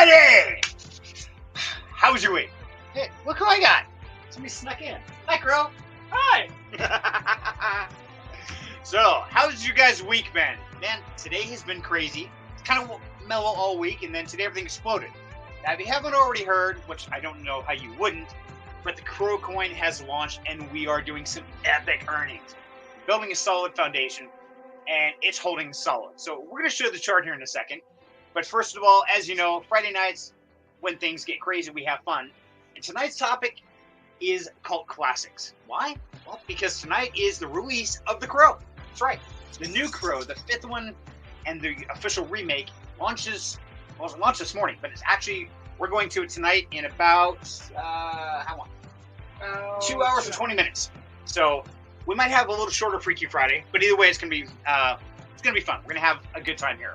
everybody! How was your week? Hey, look who I got. Somebody snuck in. Hi, Qrow. Hi. So, how's your guys' week been? Man, today has been crazy. It's kind of mellow all week, and then today everything exploded. Now, if you haven't already heard, which I don't know how you wouldn't, but the Qrow Coin has launched, and we are doing some epic earnings. Building a solid foundation, and it's holding solid. So we're going to show the chart here in a second. But first of all, as you know, Friday nights, when things get crazy, we have fun. And tonight's topic is cult classics. Why? Well, because tonight is the release of the Qrow. That's right. The new Qrow, the 5th one, and the official remake launches. Well, it launched this morning, but it's actually, we're going to it tonight in about, how long? 2 hours and 20 minutes. So we might have a little shorter Freaky Friday, but either way, it's gonna be fun. We're gonna have a good time here.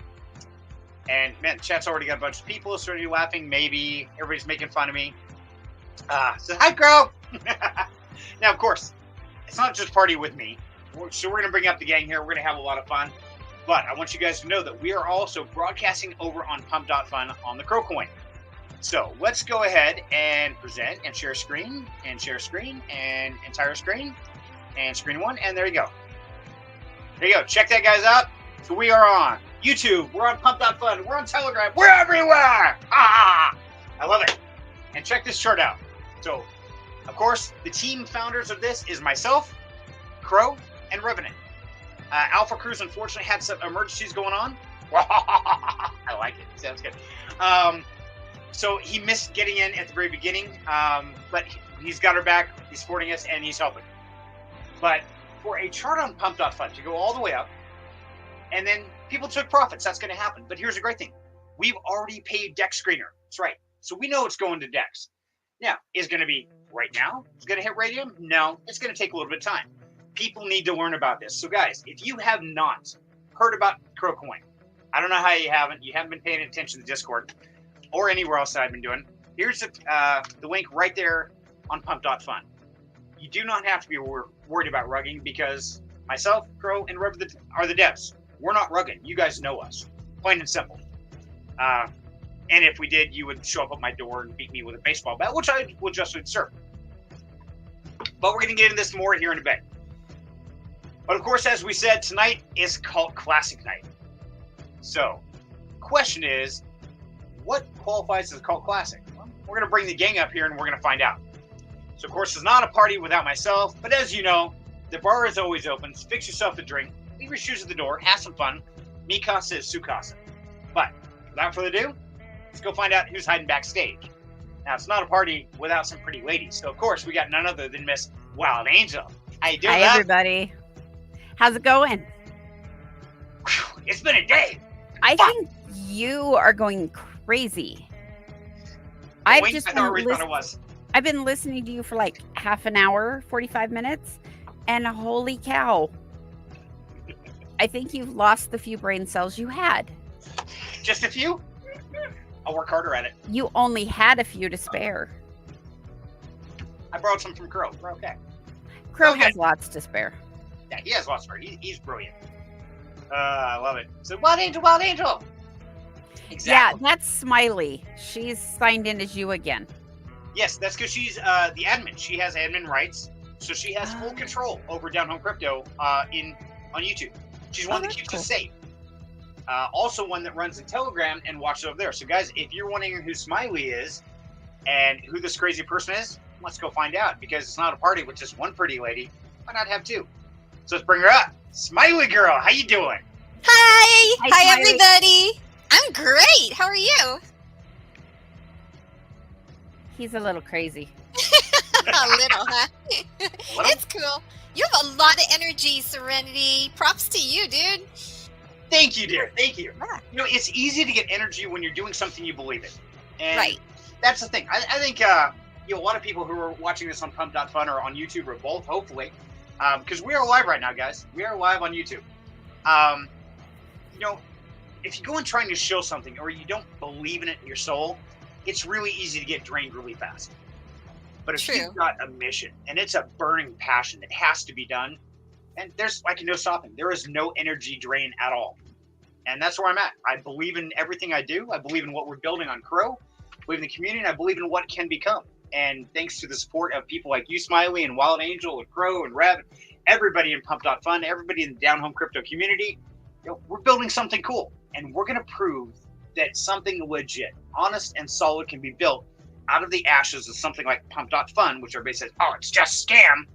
And man, chat's already got a bunch of people starting laughing. Maybe everybody's making fun of me. So hi, Qrow. Now, of course, it's not just party with me. So we're gonna bring up the gang here. We're gonna have a lot of fun. But I want you guys to know that we are also broadcasting over on Pump.Fun on the Qrow Coin. So let's go ahead and present and share screen and share screen and entire screen and screen one. And there you go. There you go. Check that, guys, out. So we are on YouTube. We're on Pump.Fun. We're on Telegram. We're everywhere. I love it. And check this chart out. So, of course, the team founders of this is myself, Qrow, and Revenant. Alpha Crew's unfortunately had some emergencies going on. I like it. Sounds good. So he missed getting in at the very beginning, but he's got our back. He's supporting us, and he's helping. But for a chart on Pump.Fun to go all the way up, and then people took profits, that's going to happen. But here's the great thing. We've already paid Dex Screener. That's right. So we know it's going to Dex. Now, is it going to be right now? It's going to hit Radium? No, it's going to take a little bit of time. People need to learn about this. So guys, if you have not heard about Qrow Coin, I don't know how you haven't been paying attention to Discord or anywhere else that I've been doing. Here's the link right there on Pump.Fun. You do not have to be worried about rugging because myself, Qrow, and Rev are the devs. We're not rugging. You guys know us. Plain and simple. And if we did, you would show up at my door and beat me with a baseball bat, which I would just serve. But we're going to get into this more here in a bit. But of course, as we said, tonight is Cult Classic Night. So, question is, what qualifies as a Cult Classic? Well, we're going to bring the gang up here and we're going to find out. So, of course, it's not a party without myself. But as you know, the bar is always open. So fix yourself a drink. Leave your shoes at the door. Have some fun. Mi casa is su casa. But without further ado, let's go find out who's hiding backstage. Now, it's not a party without some pretty ladies. So, of course, we got none other than Miss Wild Angel. How you doing, Hi, everybody. How's it going? Whew, it's been a day. I think you are going crazy. I've been listening to you for like half an hour, 45 minutes, and holy cow. I think you've lost the few brain cells you had. Just a few? I'll work harder at it. You only had a few to spare. I borrowed some from Qrow. We're okay. Qrow has lots to spare. Yeah, he has lots of spare. He's brilliant. I love it. So, Wild Angel, Wild Angel! Exactly. Yeah, that's Smiley. She's signed in as you again. Yes, that's because she's the admin. She has admin rights, so she has full control over Down Home Crypto on YouTube. She's one that keeps us safe. Also one that runs the Telegram and watches over there. So guys, if you're wondering who Smiley is and who this crazy person is, let's go find out, because it's not a party with just one pretty lady. Why not have two? So let's bring her up. Smiley girl, how you doing? Hi everybody. I'm great. How are you? He's a little crazy. A little, huh? It's cool. You have a lot of energy, Serenity. Props to you, dude. Thank you, dear. Thank you. Yeah. You know, it's easy to get energy when you're doing something you believe in. And right. That's the thing. I think a lot of people who are watching this on Pump.Fun or on YouTube, or both, hopefully, because we are live right now, guys. We are live on YouTube. If you go and trying to show something or you don't believe in it in your soul, it's really easy to get drained really fast. But if you've got a mission and it's a burning passion that has to be done, and there's like no stopping. There is no energy drain at all. And that's where I'm at. I believe in everything I do. I believe in what we're building on Qrow. I believe in the community, and I believe in what it can become. And thanks to the support of people like you, Smiley, and Wild Angel, and Qrow, and Rev, everybody in Pump.Fun, everybody in the Down Home Crypto community, we're building something cool. And we're going to prove that something legit, honest, and solid can be built out of the ashes of something like Pump.Fun, which everybody says, oh, it's just scam.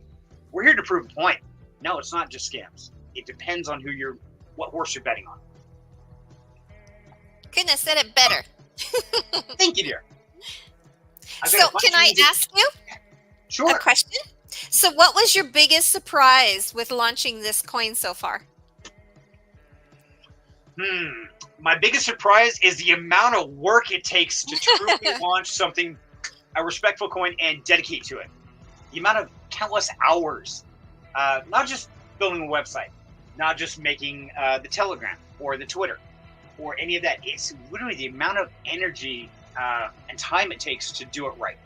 We're here to prove a point. No, it's not just scams. It depends on what horse you're betting on. Couldn't have said it better. Thank you, dear. So can I ask you a question? So what was your biggest surprise with launching this coin so far? My biggest surprise is the amount of work it takes to truly launch something, a respectful coin, and dedicate to it. The amount of countless hours, not just building a website, not just making the Telegram or the Twitter or any of that. It's literally the amount of energy and time it takes to do it right.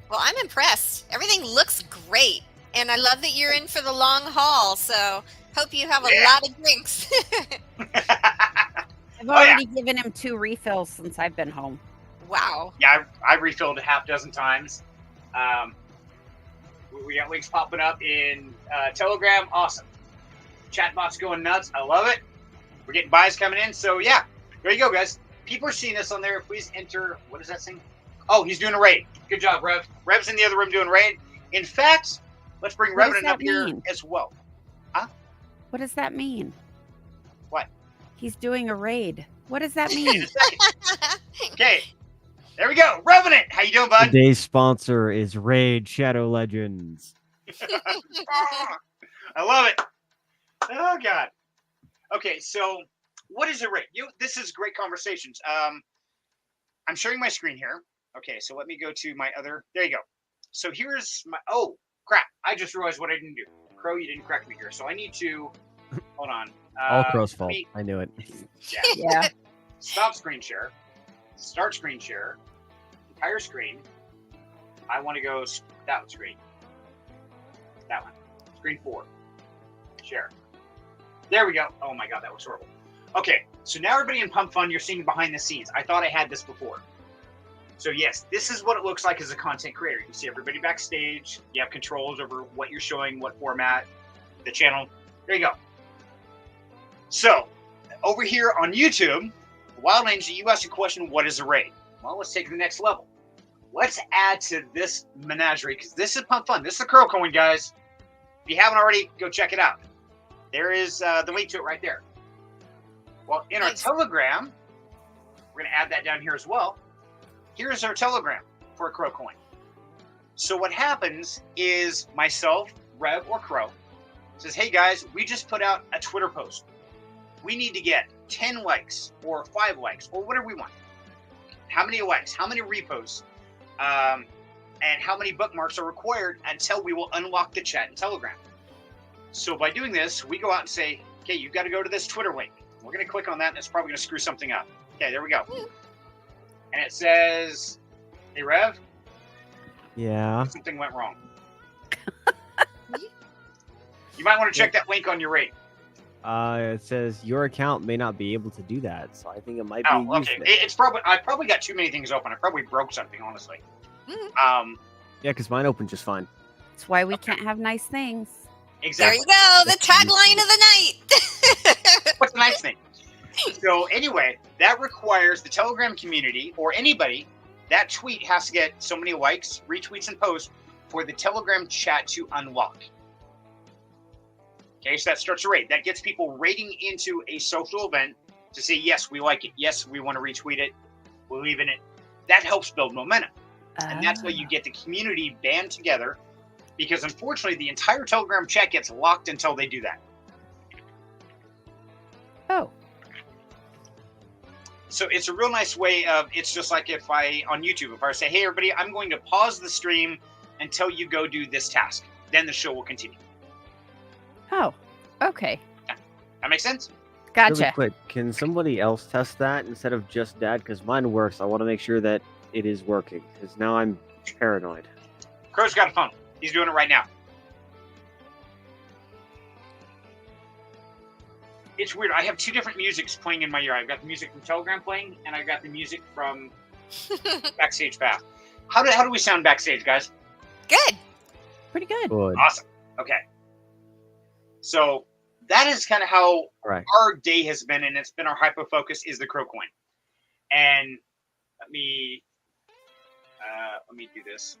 Well, I'm impressed. Everything looks great. And I love that you're in for the long haul. So hope you have a lot of drinks. I've already given him 2 refills since I've been home. Wow. Yeah, I refilled a half dozen times. We got links popping up in Telegram. Awesome. Chatbot's going nuts. I love it. We're getting buys coming in. So, yeah, there you go, guys. People are seeing us on there. Please enter. What is that thing? Oh, he's doing a raid. Good job, Rev. Rev's in the other room doing a raid. In fact, let's bring Revenant up here as well. Huh? What does that mean? What? He's doing a raid. What does that mean? Okay. There we go. Revenant. How you doing, bud? Today's sponsor is Raid Shadow Legends. I love it. Oh, God. Okay, so what is a raid? This is great conversations. I'm sharing my screen here. Okay, so let me go to my other. There you go. So here's my. Oh, crap. I just realized what I didn't do. Qrow, you didn't correct me here. So I need to. Hold on. All Qrow's fault. I knew it. Yeah. Stop screen share. Start screen share. Entire screen. I want to go that screen. That one. Screen 4. Share. There we go. Oh my God, that was horrible. Okay, so now everybody in Pump Fun, you're seeing behind the scenes. I thought I had this before. So yes, this is what it looks like as a content creator. You see everybody backstage. You have controls over what you're showing, what format, the channel. There you go. So over here on YouTube, Wild Angel, you asked a question, what is a raid? Well, let's take it to the next level. Let's add to this menagerie, because this is Pump Fun. This is the Qrow Coin, guys. If you haven't already, go check it out. There is the link to it right there. Well, in our Telegram, we're going to add that down here as well. Here's our Telegram for a Qrow Coin. So what happens is myself, Rev, or Qrow says, hey guys, we just put out a Twitter post. We need to get 10 likes or 5 likes or whatever we want. How many likes, how many reposts, and how many bookmarks are required until we will unlock the chat in Telegram. So by doing this, we go out and say, okay, you've got to go to this Twitter link. We're going to click on that, and it's probably going to screw something up. Okay, there we go. And it says, hey, Rev? Yeah? Something went wrong. You might want to check that link on your rate. It says your account may not be able to do that, so I think it might be. Okay. It's probably I probably got too many things open. I probably broke something, honestly. Yeah, because mine opened just fine. That's why we can't have nice things. Exactly. There you go. The tagline of the night. What's the nice thing? So anyway, that requires the Telegram community or anybody. That tweet has to get so many likes, retweets, and posts for the Telegram chat to unlock. Okay, so that starts a raid. That gets people raiding into a social event to say, yes, we like it. Yes, we want to retweet it. We'll leave in it. That helps build momentum. And that's why you get the community band together, because unfortunately the entire Telegram chat gets locked until they do that. Oh. So it's a real nice way of, it's just like if I, on YouTube, if I say, hey, everybody, I'm going to pause the stream until you go do this task. Then the show will continue. Oh, okay. Yeah. That makes sense? Gotcha. Really quick, can somebody else test that instead of just Dad? Because mine works. I want to make sure that it is working, because now I'm paranoid. Qrow's got a phone. He's doing it right now. It's weird. I have two different musics playing in my ear. I've got the music from Telegram playing, and I've got the music from Backstage Path. How do we sound backstage, guys? Good. Pretty good. Awesome. Okay. So that is kind of how our day has been, and it's been our hyper focus is the Qrow Coin. And let me do this.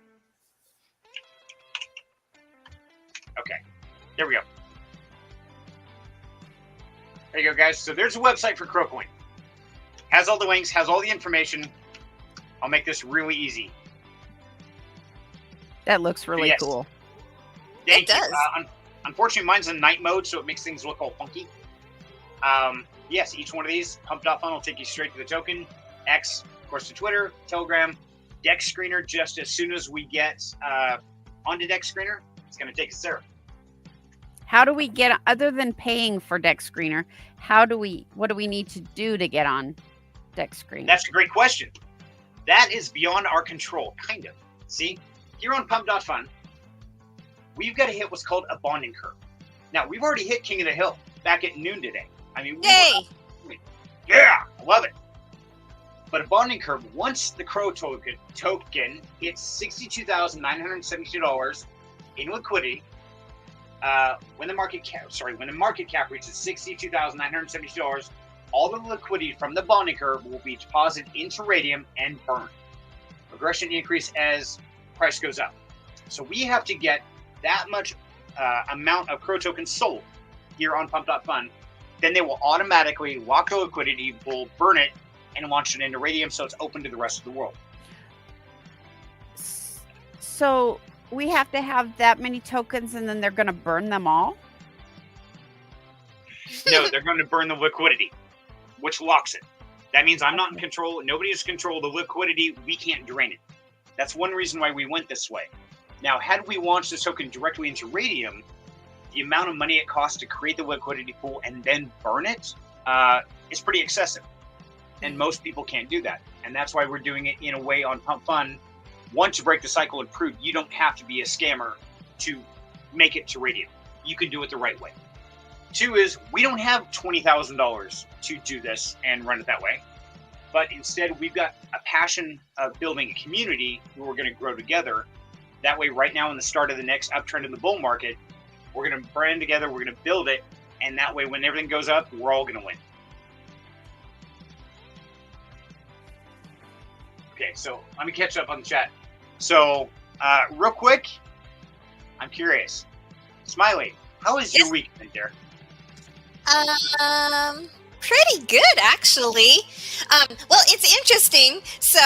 Okay, there we go. There you go, guys. So there's a website for Qrow Coin. Has all the links, has all the information. I'll make this really easy. That looks really cool. It does. Unfortunately, mine's in night mode, so it makes things look all funky. Yes, each one of these, pump.fun will take you straight to the token. X, of course, to Twitter, Telegram, Dex Screener. Just as soon as we get onto Dex Screener, it's going to take us there. How do we get, other than paying for Dex Screener, what do we need to do to get on Dex Screener? That's a great question. That is beyond our control, kind of. See, here on pump.fun, we've got to hit what's called a bonding curve. Now, we've already hit King of the Hill back at noon today. I mean, yay! Yeah, I love it. But a bonding curve, once the Qrow token hits $62,972 in liquidity, when the market cap reaches $62,972, all the liquidity from the bonding curve will be deposited into Radium and burned. Progression increase as price goes up. So we have to get that much amount of Qrow tokens sold here on pump.fun. Then they will automatically lock the liquidity, will burn it, and launch it into Radium, so it's open to the rest of the world. So we have to have that many tokens, and then they're going to burn them all? No, they're going to burn the liquidity, which locks it. That means I'm not in control. Nobody is in control of the liquidity. We can't drain it. That's one reason why we went this way. Now, had we launched this token directly into Radium, the amount of money it costs to create the liquidity pool and then burn it is pretty excessive. And most people can't do that. And that's why we're doing it in a way on Pump Fun. One, to break the cycle and prove you don't have to be a scammer to make it to Radium. You can do it the right way. Two is, we don't have $20,000 to do this and run it that way. But instead, we've got a passion of building a community who we're going to grow together. That way, right now in the start of the next uptrend in the bull market, we're going to brand together, we're going to build it, and that way when everything goes up, we're all going to win. Okay, so let me catch up on the chat. So, real quick, I'm curious. Smiley, how is your week been, dear? Pretty good, actually. Well, it's interesting. So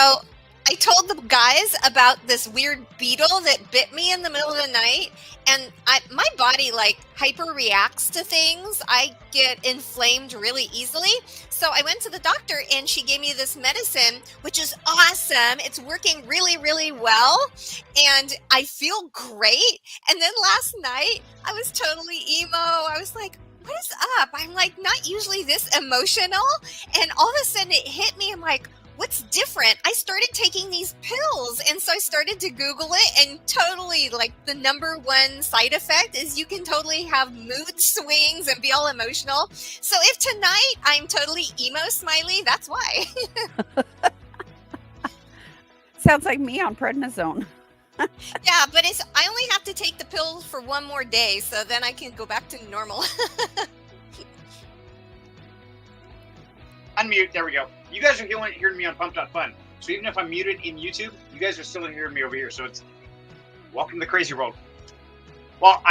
I told the guys about this weird beetle that bit me in the middle of the night, and my body like hyper reacts to things. I get inflamed really easily. So I went to the doctor and she gave me this medicine, which is awesome. It's working really, really well. And I feel great. And then last night I was totally emo. I was like, what is up? I'm like not usually this emotional. And all of a sudden it hit me. I'm like, what's different? I started taking these pills. And so I started to Google it, and totally like the number one side effect is you can totally have mood swings and be all emotional. So if tonight I'm totally emo Smiley, that's why. Sounds like me on prednisone. Yeah, but I only have to take the pill for one more day, so then I can go back to normal. Unmute, there we go. You guys are hearing me on pump.fun. So even if I'm muted in YouTube, you guys are still hearing me over here. So it's welcome to the crazy world. Well,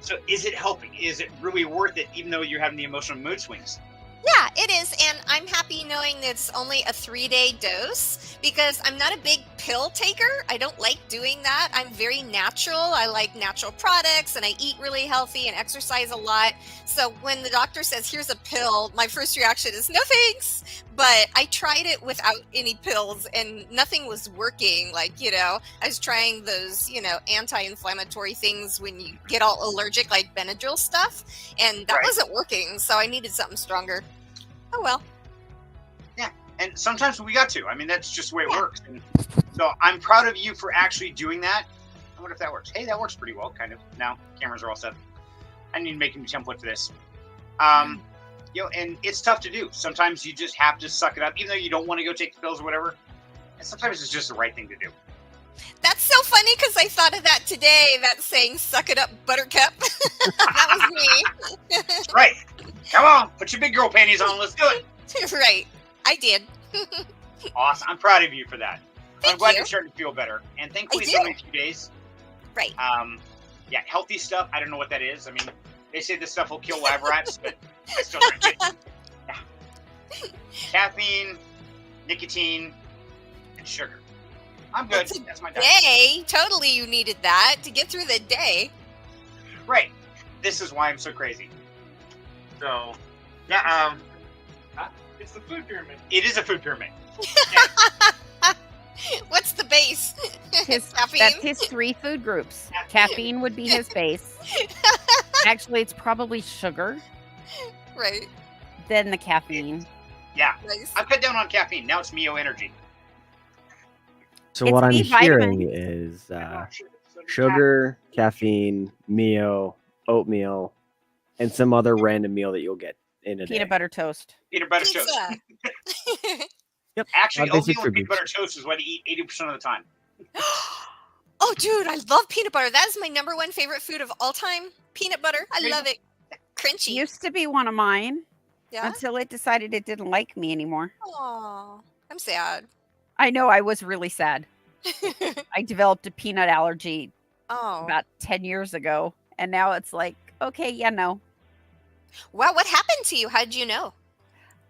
so is it helping? Is it really worth it, even though you're having the emotional mood swings? Yeah, it is. And I'm happy knowing that it's only a 3-day dose because I'm not a big pill taker. I don't like doing that. I'm very natural. I like natural products and I eat really healthy and exercise a lot. So when the doctor says, here's a pill, my first reaction is no thanks. But I tried it without any pills and nothing was working. Like, I was trying those, anti-inflammatory things when you get all allergic, like Benadryl stuff. And that wasn't working. So I needed something stronger. Oh, well. Yeah. And sometimes we got to. I mean, that's just the way it works. And so I'm proud of you for actually doing that. I wonder if that works. Hey, that works pretty well, kind of. Now, cameras are all set. I need to make a new template for this. And it's tough to do. Sometimes you just have to suck it up, even though you don't want to go take the pills or whatever. And sometimes it's just the right thing to do. That's so funny because I thought of that today. That saying, "Suck it up, Buttercup." That was me. Right. Come on, put your big girl panties on. Let's do it. Right. I did. Awesome. I'm proud of you for that. I'm glad you. you're starting to feel better. And thankfully, it's only a few days. Right. Yeah, healthy stuff. I don't know what that is. I mean, they say this stuff will kill lab rats, but I still drink it. Yeah. Caffeine, nicotine, and sugar. I'm good. That's my diet. Day. Totally, you needed that to get through the day. Right. This is why I'm so crazy. So, yeah. It's the food pyramid. It is a food pyramid. What's the base? Caffeine? That's his 3 food groups. Caffeine would be his base. Actually, it's probably sugar, Right. then the caffeine. Yeah. Nice. I've cut down on caffeine. Now it's Mio Energy. So It's what I'm B vitamin. hearing is sugar, caffeine, Mio, oatmeal, and some other random meal that you'll get in a day. Peanut butter toast. Peanut butter toast. Pizza. Yep. Actually, basic oatmeal food and peanut groups. butter toast is what I eat 80% of the time. Oh, dude, I love peanut butter. That is my #1 favorite food of all time. Peanut butter. I love it. Crunchy. Used to be one of mine Yeah. until it decided it didn't like me anymore. Aw, I'm sad. I know, I was really sad. I developed a peanut allergy Oh. about 10 years ago, and now it's like, okay, yeah, no. Wow, what happened to you? How did you know?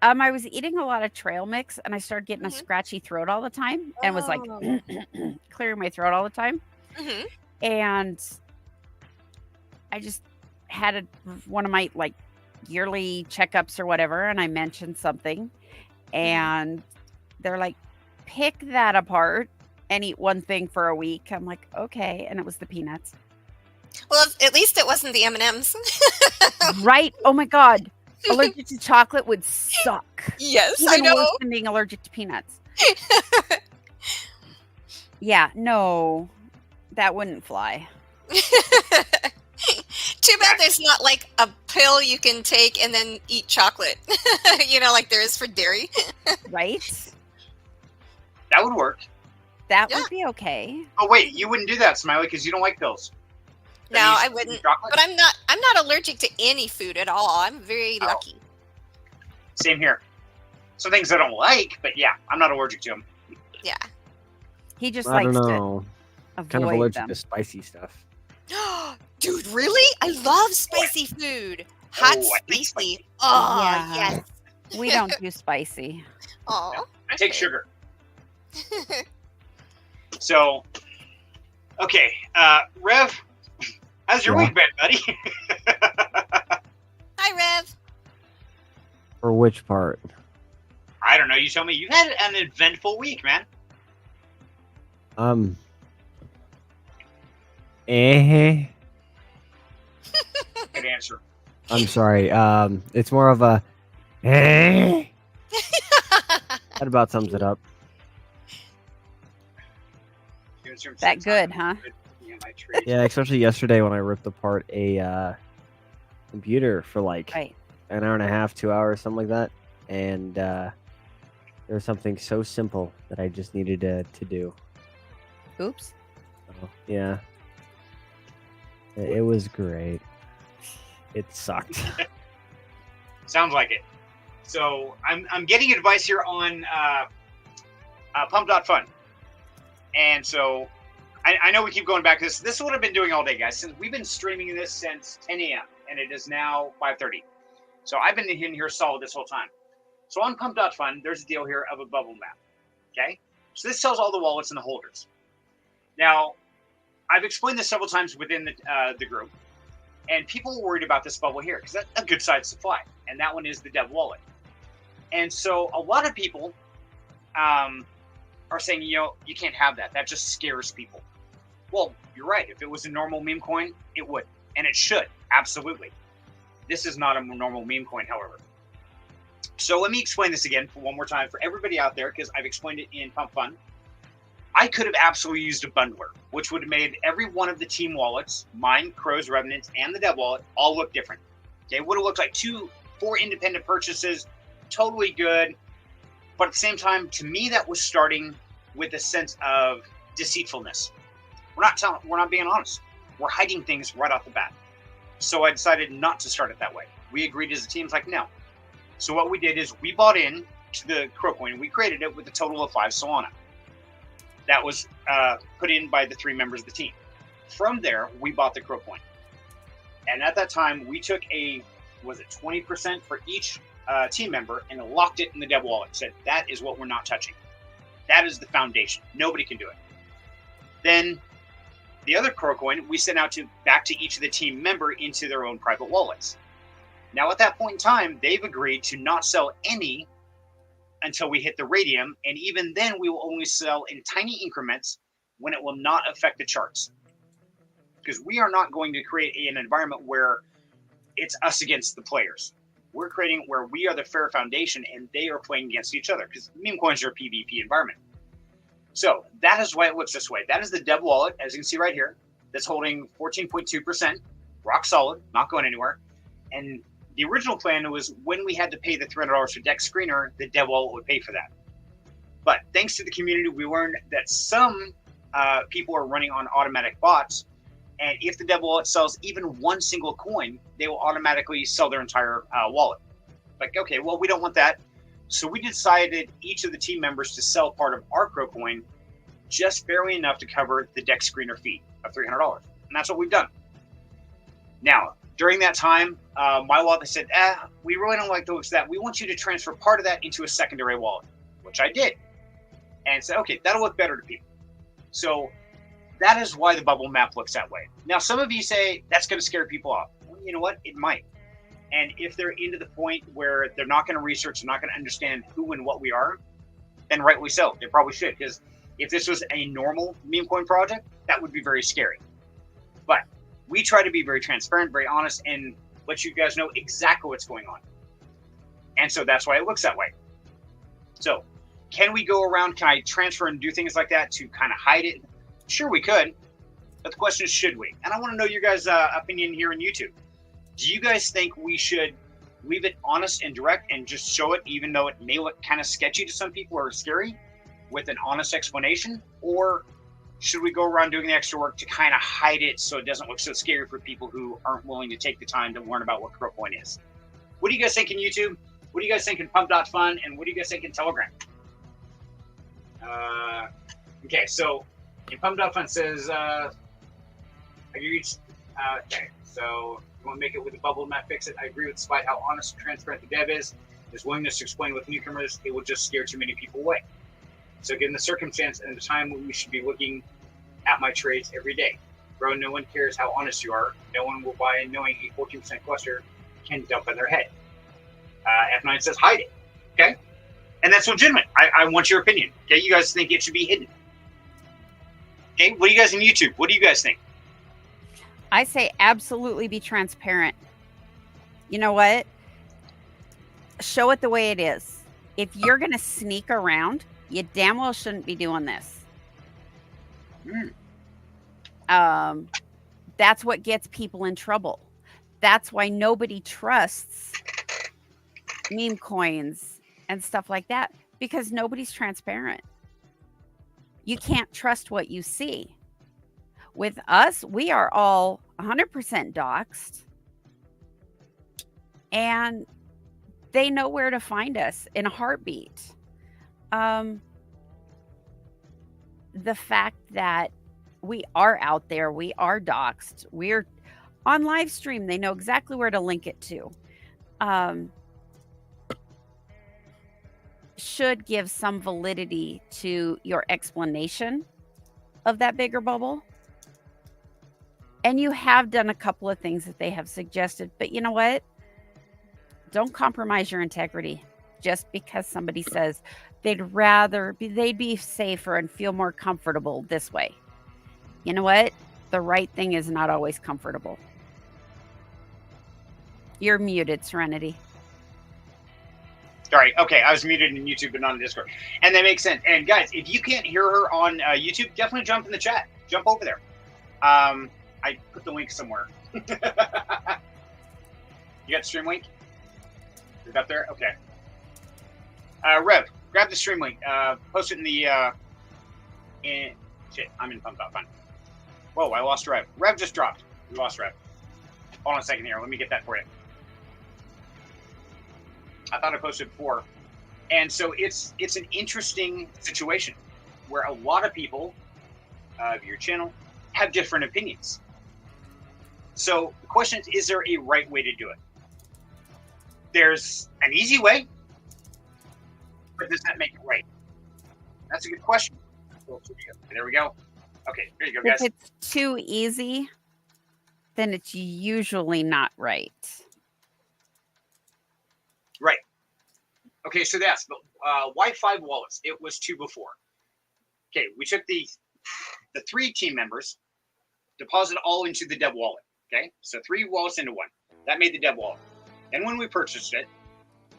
I was eating a lot of trail mix, and I started getting a Mhm. scratchy throat all the time, and was like Oh. clearing my throat all the time. Hmm. And I just had one of my like yearly checkups or whatever, and I mentioned something, and they're like, pick that apart and eat one thing for a week. I'm like, okay, and it was the peanuts. Well, at least it wasn't the M&Ms. Right? Oh my god, allergic to chocolate would suck. Yes, Even I know. worse than being allergic to peanuts. Yeah, no, that wouldn't fly. Too bad there's not like a pill you can take and then eat chocolate. Like there is for dairy. Right? That would work. That Yeah. would be okay. Oh, wait. You wouldn't do that, Smiley, because you don't like pills. No, That means I you wouldn't. eat chocolate? But I'm not allergic to any food at all. I'm very Oh. lucky. Same here. Some things I don't like, but yeah, I'm not allergic to them. Yeah. He just I don't likes to know. avoid Kind of allergic them. to spicy stuff. Dude, really? I love spicy food. Hot Oh, I hate spicy. spicy. Oh, Yeah. yes. We don't do spicy. Oh. I take sugar. So, okay. Rev, how's your Yeah. week been, buddy? Hi, Rev. For which part? I don't know. You tell me. You've had an eventful week, man. Eh. Good answer. I'm sorry. It's more of a eh. That about sums it up. That good, huh? Yeah, especially yesterday when I ripped apart a computer for like Right. an hour and a half, 2 hours, something like that. And there was something so simple that I just needed to do. Oops. So, yeah. It was great. It sucked. Sounds like it. So I'm getting advice here on Pump.fun. And so I know we keep going back to this. This is what I've been doing all day, guys. Since we've been streaming this since 10 a.m. and it is now 5:30. So I've been in here solid this whole time. So on Pump.fun, there's a deal here of a bubble map. Okay? So this sells all the wallets and the holders. Now, I've explained this several times within the group, and people were worried about this bubble here because that's a good size supply, and that one is the Dev wallet. And so a lot of people are saying, you can't have that. That just scares people. Well, you're right. If it was a normal meme coin, it would, and it should, absolutely. This is not a normal meme coin, however. So let me explain this again for one more time for everybody out there, because I've explained it in Pump Fun. I could have absolutely used a bundler, which would have made every one of the team wallets, mine, Qrow's, Revenant's, and the Dev wallet, all look different. Okay, it would have looked like 4 independent purchases, totally good. But at the same time, to me, that was starting with a sense of deceitfulness. We're not being honest. We're hiding things right off the bat. So I decided not to start it that way. We agreed as a team, like, no. So what we did is we bought in to the Qrow Coin. We created it with a total of 5 Solana. That was put in by the 3 members of the team. From there, we bought the Qrow Coin. And at that time, we took 20% for each team member and locked it in the dev wallet. Said, that is what we're not touching. That is the foundation. Nobody can do it. Then the other Qrow Coin, we sent out back to each of the team member into their own private wallets. Now, at that point in time, they've agreed to not sell any until we hit the radium. And even then, we will only sell in tiny increments when it will not affect the charts. Because we are not going to create an environment where it's us against the players. We're creating where we are the fair foundation and they are playing against each other, because meme coins are a PvP environment. So that is why it looks this way. That is the dev wallet, as you can see right here, that's holding 14.2%, rock solid, not going anywhere. And the original plan was when we had to pay the $300 for deck screener, the dev wallet would pay for that. But thanks to the community, we learned that some people are running on automatic bots. And if the dev wallet sells even one single coin, they will automatically sell their entire wallet. Like, okay, well, we don't want that. So we decided each of the team members to sell part of our Qrow Coin, just barely enough to cover the deck screener fee of $300. And that's what we've done. Now, during that time, my wallet said, we really don't like the looks of that. We want you to transfer part of that into a secondary wallet, which I did. And said, okay, that'll look better to people. So that is why the bubble map looks that way. Now, some of you say that's going to scare people off. Well, you know what? It might. And if they're into the point where they're not going to research, they're not going to understand who and what we are, then rightly so. They probably should. Because if this was a normal meme coin project, that would be very scary. But we try to be very transparent, very honest, and let you guys know exactly what's going on. And so that's why it looks that way. So can we go around? Can I transfer and do things like that to kind of hide it? Sure, we could. But the question is, should we? And I want to know your guys' opinion here on YouTube. Do you guys think we should leave it honest and direct and just show it, even though it may look kind of sketchy to some people or scary, with an honest explanation? Or should we go around doing the extra work to kind of hide it so it doesn't look so scary for people who aren't willing to take the time to learn about what Qrow Coin is? What do you guys think in YouTube? What do you guys think in Pump.Fun? And what do you guys think in Telegram? Okay, so in Pump.Fun says, agreed. Okay, so you want to make it with the bubble map, fix it. I agree with, despite how honest and transparent the dev is, his willingness to explain with newcomers, it will just scare too many people away. So given the circumstance and the time when we should be looking at my trades every day. Bro, no one cares how honest you are. No one will buy knowing a 14% cluster can dump on their head. F9 says hide it. Okay? And that's legitimate. I want your opinion. Okay? You guys think it should be hidden. Okay? What do you guys in YouTube? What do you guys think? I say absolutely be transparent. You know what? Show it the way it is. If you're going to sneak around, you damn well shouldn't be doing this. That's what gets people in trouble. That's why nobody trusts meme coins and stuff like that, because nobody's transparent. You can't trust what you see. With us, we are all 100% doxxed, and they know where to find us in a heartbeat. The fact that we are out there, we are doxxed, we're on live stream, they know exactly where to link it to. Should give some validity to your explanation of that bigger bubble. And you have done a couple of things that they have suggested, but you know what? Don't compromise your integrity just because somebody says they'd be safer and feel more comfortable this way. You know what? The right thing is not always comfortable. You're muted, Serenity. All right. Okay. I was muted in YouTube, but not in Discord. And that makes sense. And guys, if you can't hear her on YouTube, definitely jump in the chat. Jump over there. I put the link somewhere. You got stream link? Is that there? Okay. Rev, grab the stream link. Post it in the shit, I'm in pump.fun. Whoa, I lost Rev. Rev just dropped. We lost Rev. Hold on a second here. Let me get that for you. I thought I posted before. And so it's an interesting situation where a lot of people of your channel have different opinions. So the question is there a right way to do it? There's an easy way, but does that make it right? That's a good question. There we go. Okay, there you go, guys. If it's too easy, then it's usually not right. Right. Okay, so that's why 5 wallets? It was 2 before. Okay, we took the 3 team members, deposit all into the dev wallet. Okay, so 3 wallets into 1. That made the dev wallet. And when we purchased it,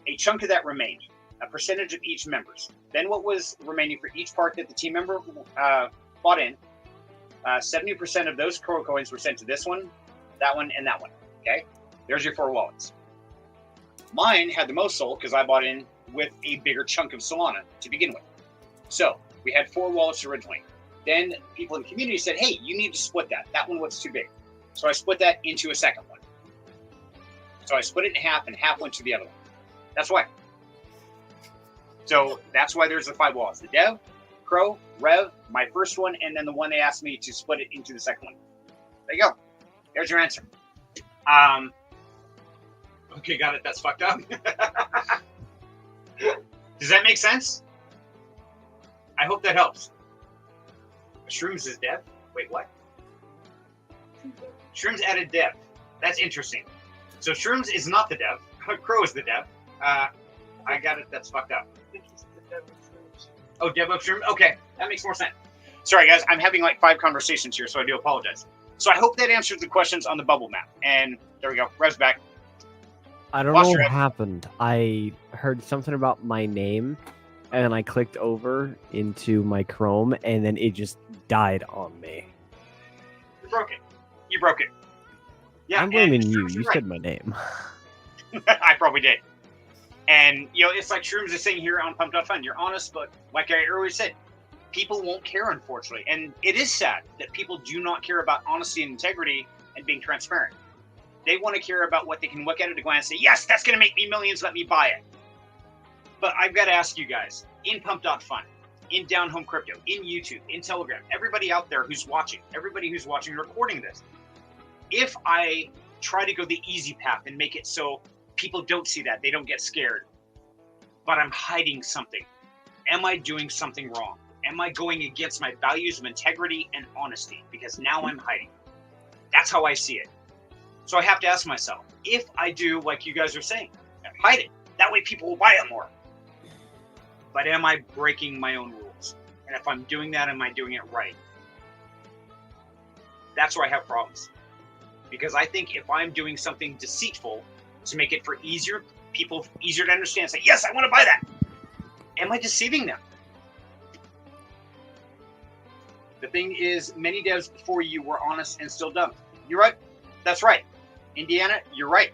a chunk of that remained, a percentage of each member's. Then what was remaining for each part that the team member bought in, 70% of those Qrow coins were sent to this one, and that one. Okay, there's your 4 wallets. Mine had the most sold because I bought in with a bigger chunk of Solana to begin with. So we had 4 wallets originally. Then people in the community said, hey, you need to split that. That one was too big. So I split that into a second one. So I split it in half and half went to the other one. That's why. So that's why there's the 5 wallets. The dev, Qrow, Rev, my first one, and then the one they asked me to split it into the second one. There you go. There's your answer. Okay, got it. That's fucked up. Does that make sense? I hope that helps. Shrooms is dev? Wait, what? Shrooms added dev. That's interesting. So Shrooms is not the dev. Qrow is the dev. I got it. That's fucked up. Oh, dev of Shrooms? Okay, that makes more sense. Sorry, guys. I'm having like 5 conversations here, so I do apologize. So I hope that answers the questions on the bubble map. And there we go. Rev's back. I don't know what happened. I heard something about my name, and I clicked over into my Chrome, and then it just died on me. You broke it. You broke it. Yeah, I'm blaming you. You said my name. I probably did. And, you know, it's like Shrooms is saying here on Pump.Fun. You're honest, but like I earlier said, people won't care, unfortunately. And it is sad that people do not care about honesty and integrity and being transparent. They want to care about what they can look at a glance and say, yes, that's going to make me millions, let me buy it. But I've got to ask you guys, in Pump.Fun, in Down Home Crypto, in YouTube, in Telegram, everybody out there who's watching, and recording this, if I try to go the easy path and make it so people don't see that, they don't get scared, but I'm hiding something, am I doing something wrong? Am I going against my values of integrity and honesty? Because now I'm hiding. That's how I see it. So I have to ask myself, if I do like you guys are saying, hide it, that way people will buy it more. But am I breaking my own rules? And if I'm doing that, am I doing it right? That's where I have problems. Because I think if I'm doing something deceitful to make it for people easier to understand, say, yes, I want to buy that. Am I deceiving them? The thing is, many devs before you were honest and still dumped. You're right. That's right. Indiana, you're right.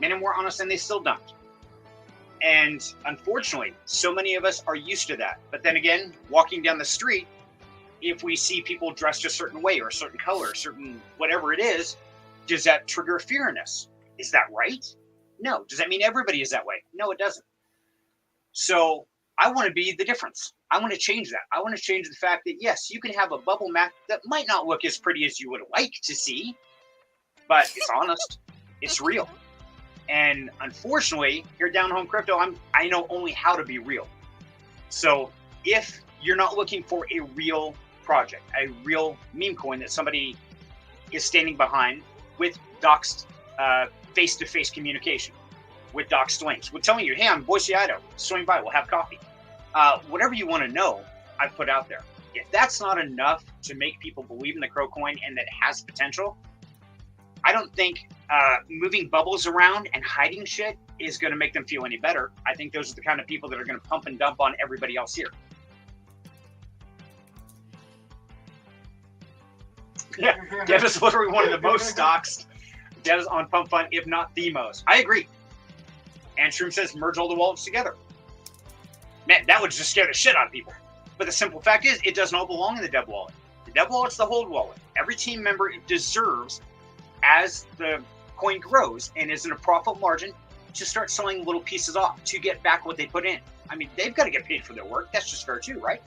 Many more honest and they still dumped. And unfortunately, so many of us are used to that. But then again, walking down the street, if we see people dressed a certain way or a certain color, a certain whatever it is, does that trigger fear in us? Is that right? No. Does that mean everybody is that way? No, it doesn't. So I want to be the difference. I want to change that. I want to change the fact that, yes, you can have a bubble map that might not look as pretty as you would like to see, but it's honest. It's real. And unfortunately, here at Down Home Crypto, I know only how to be real. So if you're not looking for a real project, a real meme coin that somebody is standing behind with doxed face-to-face communication, with doxed links, with telling you, hey, I'm Boise, Idaho, swing by, we'll have coffee. Whatever you want to know, I've put out there. If that's not enough to make people believe in the Qrow coin and that it has potential, I don't think moving bubbles around and hiding shit is going to make them feel any better. I think those are the kind of people that are going to pump and dump on everybody else here. Yeah, Dev is literally one of the most doxed That is on Pump Fun, if not the most. I agree. And Shroom says merge all the wallets together. Man, that would just scare the shit out of people. But the simple fact is, it doesn't all belong in the dev wallet. The dev wallet's the hold wallet. Every team member deserves, as the coin grows and is in a profit margin, to start selling little pieces off to get back what they put in. I mean, they've got to get paid for their work. That's just fair too, right?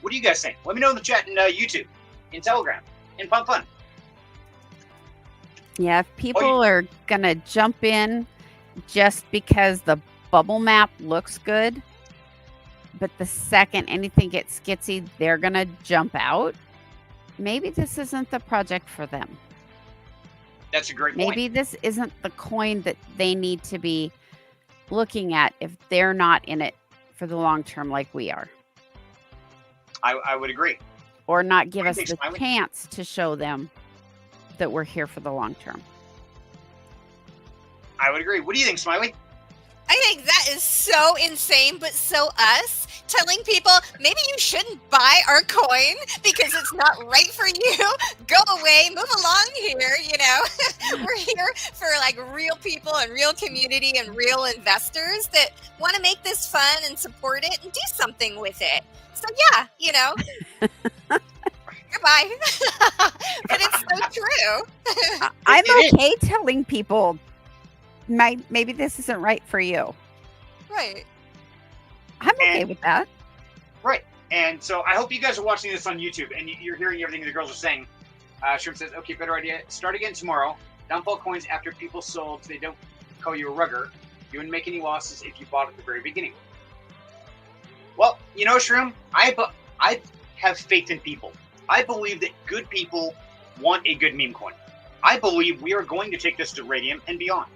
What do you guys think? Let me know in the chat in YouTube, in Telegram, in Pump Fun. Yeah, if people are going to jump in just because the bubble map looks good, but the second anything gets skitsy, they're going to jump out, maybe this isn't the project for them. That's a great point. Maybe this isn't the coin that they need to be looking at if they're not in it for the long term like we are. I would agree. Or not give us the chance to show them that we're here for the long term. I would agree. What do you think, Smiley? I think that is so insane, but so us, telling people maybe you shouldn't buy our coin because it's not right for you. Go away, move along here, you know. We're here for like real people and real community and real investors that want to make this fun and support it and do something with it. So yeah, you know. Goodbye. But it's so true. I'm okay telling people maybe this isn't right for you. Right. I'm okay with that. Right. And so I hope you guys are watching this on YouTube and you're hearing everything the girls are saying. Shrimp says, okay, better idea. Start again tomorrow. Downfall coins after people sold so they don't call you a rugger. You wouldn't make any losses if you bought at the very beginning. Well, you know, Shroom, I have faith in people. I believe that good people want a good meme coin. I believe we are going to take this to Radium and beyond.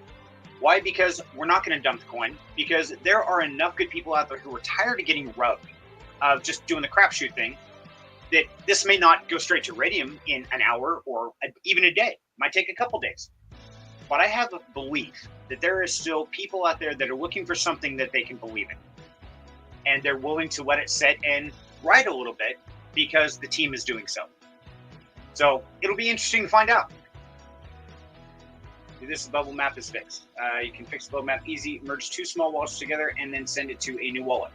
Why? Because we're not going to dump the coin. Because there are enough good people out there who are tired of getting rubbed, of just doing the crapshoot thing, that this may not go straight to Radium in an hour or even a day. It might take a couple days. But I have a belief that there is still people out there that are looking for something that they can believe in. And they're willing to let it sit and ride a little bit because the team is doing so. So it'll be interesting to find out. This bubble map is fixed. You can fix the bubble map easy, merge two small wallets together, and then send it to a new wallet.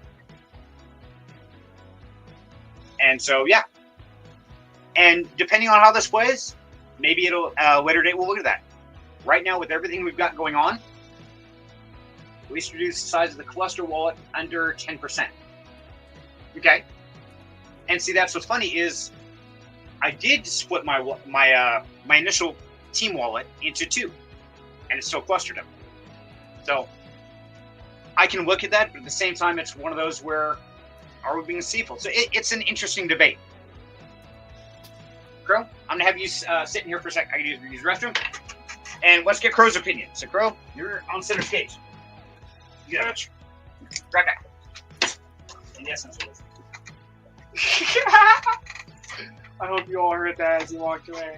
And so, yeah. And depending on how this plays, maybe it'll later date we'll look at that. Right now, with everything we've got going on, at least reduce the size of the cluster wallet under 10%. Okay. And see, that's what's funny is I did split my initial team wallet into two, and it's still clustered them. So I can look at that, but at the same time, it's one of those where are we being deceitful? So it's an interesting debate. Qrow, I'm gonna have you sitting here for a second. I can use the restroom, and let's get Qrow's opinion. So Qrow, you're on center stage. You got it. Right back. And yes, I'm still listening. I hope you all heard that as he walked away.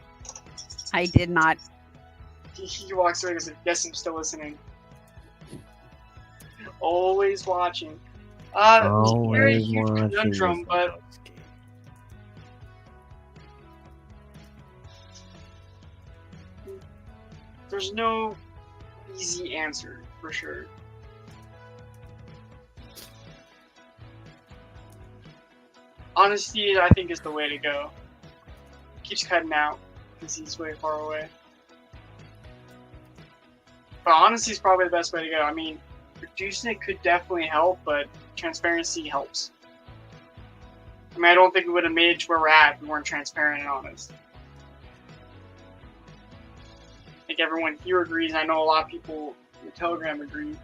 I did not. He walks away and says, yes, I'm still listening. Always watching. Very huge conundrum, but there's no easy answer for sure. Honesty, I think, is the way to go. Keeps cutting out because he's way far away. But honesty is probably the best way to go. I mean, reducing it could definitely help, but transparency helps. I mean, I don't think we would have made it to where we're at if we weren't transparent and honest. I think everyone here agrees. I know a lot of people in the Telegram agree.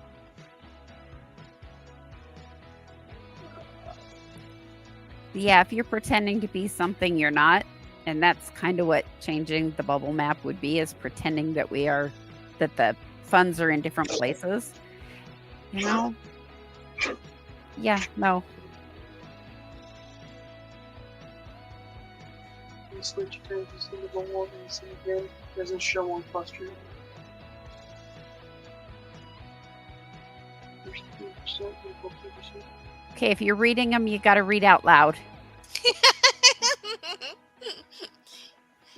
Yeah, if you're pretending to be something you're not, and that's kind of what changing the bubble map would be, is pretending that we are, that the funds are in different places. You know? Yeah, no. Switch turns into the wall and see again. Doesn't show on cluster. Okay, if you're reading them, you got to read out loud.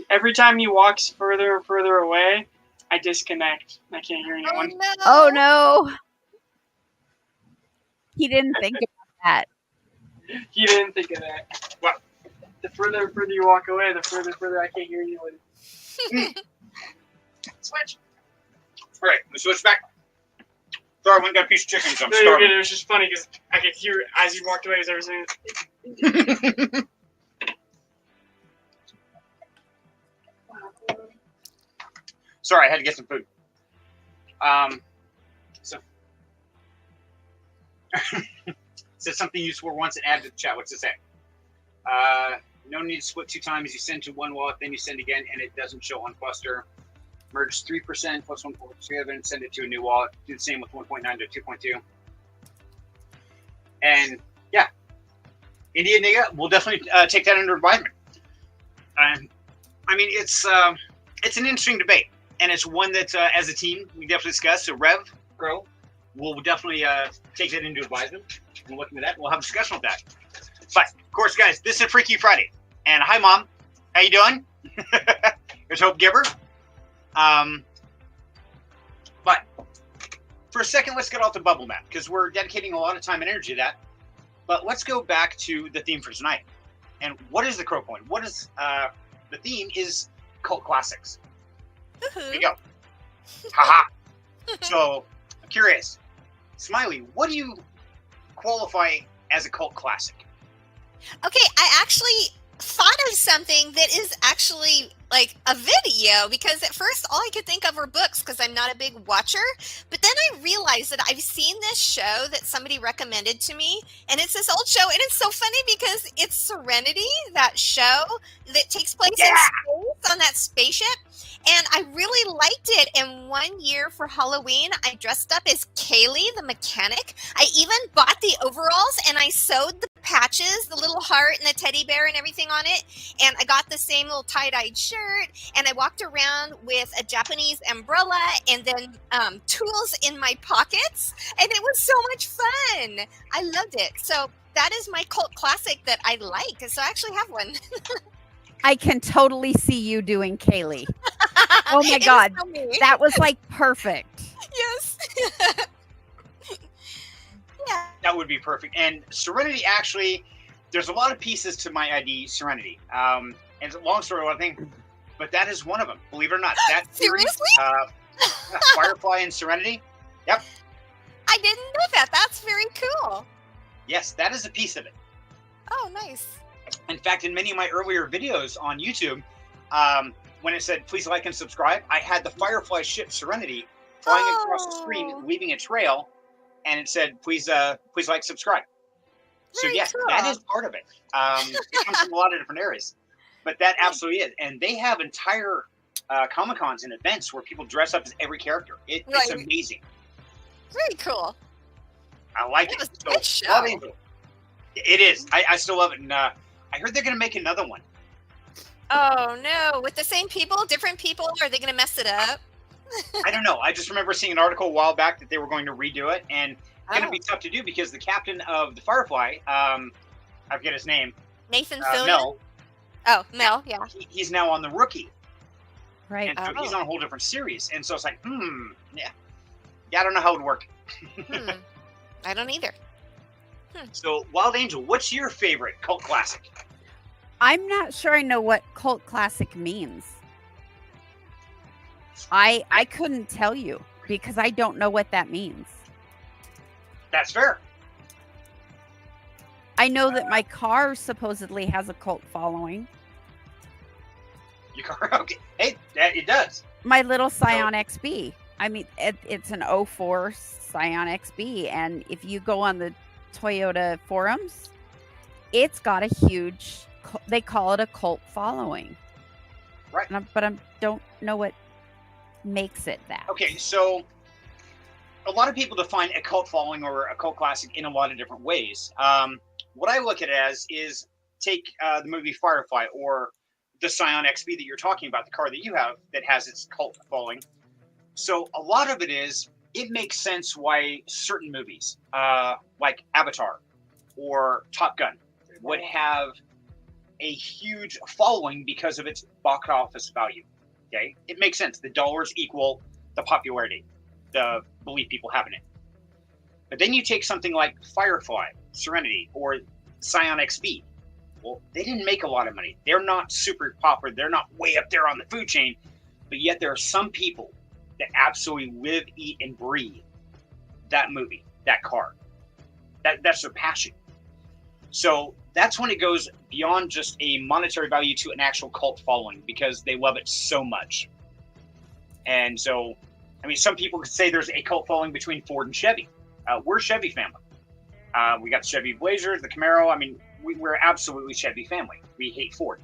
Every time he walks further and further away, I disconnect. I can't hear anyone. Oh no! Oh no. He didn't think about that. He didn't think of that. Well, The further you walk away, the further I can't hear anyone. Switch. All right, let's switch back. Sorry, I went and got a piece of chicken, so I'm No, you're good. starving. It was just funny because I could hear it as you walked away as I was saying it. Sorry, I had to get some food. So said something you swore once and added to the chat. What's it say? No need to split 2 times. You send to one wallet, then you send again, and it doesn't show on cluster. Merge 3% plus 1.7 and send it to a new wallet. Do the same with 1.9 to 2.2. And yeah, India nigga, we'll definitely take that under advisement. I mean, it's an interesting debate, and it's one that as a team we definitely discuss. So Rev, Qrow, we'll definitely take that into advisement. We'll look into that. We'll have a discussion with that. But of course, guys, this is a Freaky Friday, and hi, Mom, how you doing? Here's Hope Giver. But for a second, let's get off the bubble map because we're dedicating a lot of time and energy to that. But let's go back to the theme for tonight. And what is the Qrow Coin? What is the theme is cult classics. There you go. Haha. So I'm curious, Smiley, what do you qualify as a cult classic? Okay, I actually thought of something that is actually like a video, because at first all I could think of were books because I'm not a big watcher. But then I realized that I've seen this show that somebody recommended to me, and it's this old show, and it's so funny because it's Serenity, that show that takes place in space on that spaceship. And I really liked it. And one year for Halloween, I dressed up as Kaylee, the mechanic. I even bought the overalls and I sewed the patches, the little heart and the teddy bear and everything on it. And I got the same little tie-dyed shirt. And I walked around with a Japanese umbrella and then tools in my pockets. And it was so much fun. I loved it. So that is my cult classic that I like. So I actually have one. I can totally see you doing Kaylee. Oh my God. That was like perfect. Yes. Yeah. That would be perfect. And Serenity, actually, there's a lot of pieces to my ID, Serenity. And it's a long story, I think, but that is one of them. Believe it or not. That Seriously? Firefly and Serenity. Yep. I didn't know that. That's very cool. Yes, that is a piece of it. Oh, nice. In fact, in many of my earlier videos on YouTube, when it said, please like and subscribe, I had the Firefly ship Serenity flying across the screen, leaving a trail, and it said, please like, subscribe. So Very yes, cool. that is part of it. It comes from a lot of different areas, but that absolutely is. And they have entire Comic-Cons and events where people dress up as every character. It's amazing. Very cool. I like It it. was a good show. It is. I still love it. And I heard they're going to make another one. Oh, no. With the same people, different people? Are they going to mess it up? I don't know. I just remember seeing an article a while back that they were going to redo it. And it's going to be tough to do because the captain of the Firefly, I forget his name. Nathan Fillion? Mel. Oh, Mel, yeah. He's now on the Rookie. Right. And so he's on a whole different series. And so it's like, yeah. Yeah, I don't know how it would work. I don't either. So, Wild Angel, what's your favorite cult classic? I'm not sure I know what cult classic means. I couldn't tell you because I don't know what that means. That's fair. I know that my car supposedly has a cult following. Your car, okay. Hey, it does. My little Scion XB. I mean, it's an 04 Scion XB, and if you go on the Toyota forums, it's got a huge, they call it a cult following. Right. But I don't know what makes it that. Okay, so a lot of people define a cult following or a cult classic in a lot of different ways. What I look at it as is take the movie Firefly or the Scion XB that you're talking about, the car that you have that has its cult following. So a lot of it is, it makes sense why certain movies, like Avatar or Top Gun, would have a huge following because of its box office value. Okay, it makes sense. The dollars equal the popularity, the belief people have in it. But then you take something like Firefly, Serenity, or Scion XB. Well, they didn't make a lot of money. They're not super popular. They're not way up there on the food chain. But yet there are some people that absolutely live, eat, and breathe that movie, that car. That's their passion. So that's when it goes beyond just a monetary value to an actual cult following, because they love it so much. And so, I mean, some people could say there's a cult following between Ford and Chevy. We're Chevy family. We got the Chevy Blazer, the Camaro. I mean, we're absolutely Chevy family. We hate Ford.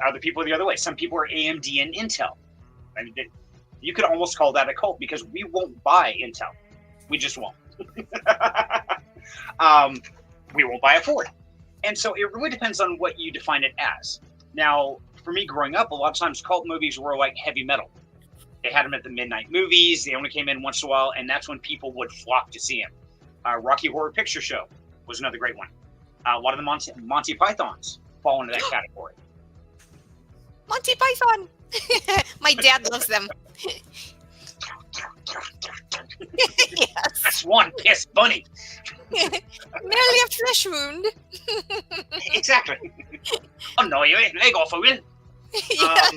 Other people are the other way. Some people are AMD and Intel. I mean, you could almost call that a cult, because we won't buy Intel. We just won't. We won't buy a Ford. And so it really depends on what you define it as. Now, for me growing up, a lot of times cult movies were like heavy metal. They had them at the midnight movies. They only came in once in a while, and that's when people would flock to see them. Rocky Horror Picture Show was another great one. A lot of the Monty Pythons fall into that category. Monty Python. My dad loves them. Yes. That's one pissed bunny. Merely a flesh wound. Exactly. Oh no, you ain't leg off a wheel. Yes.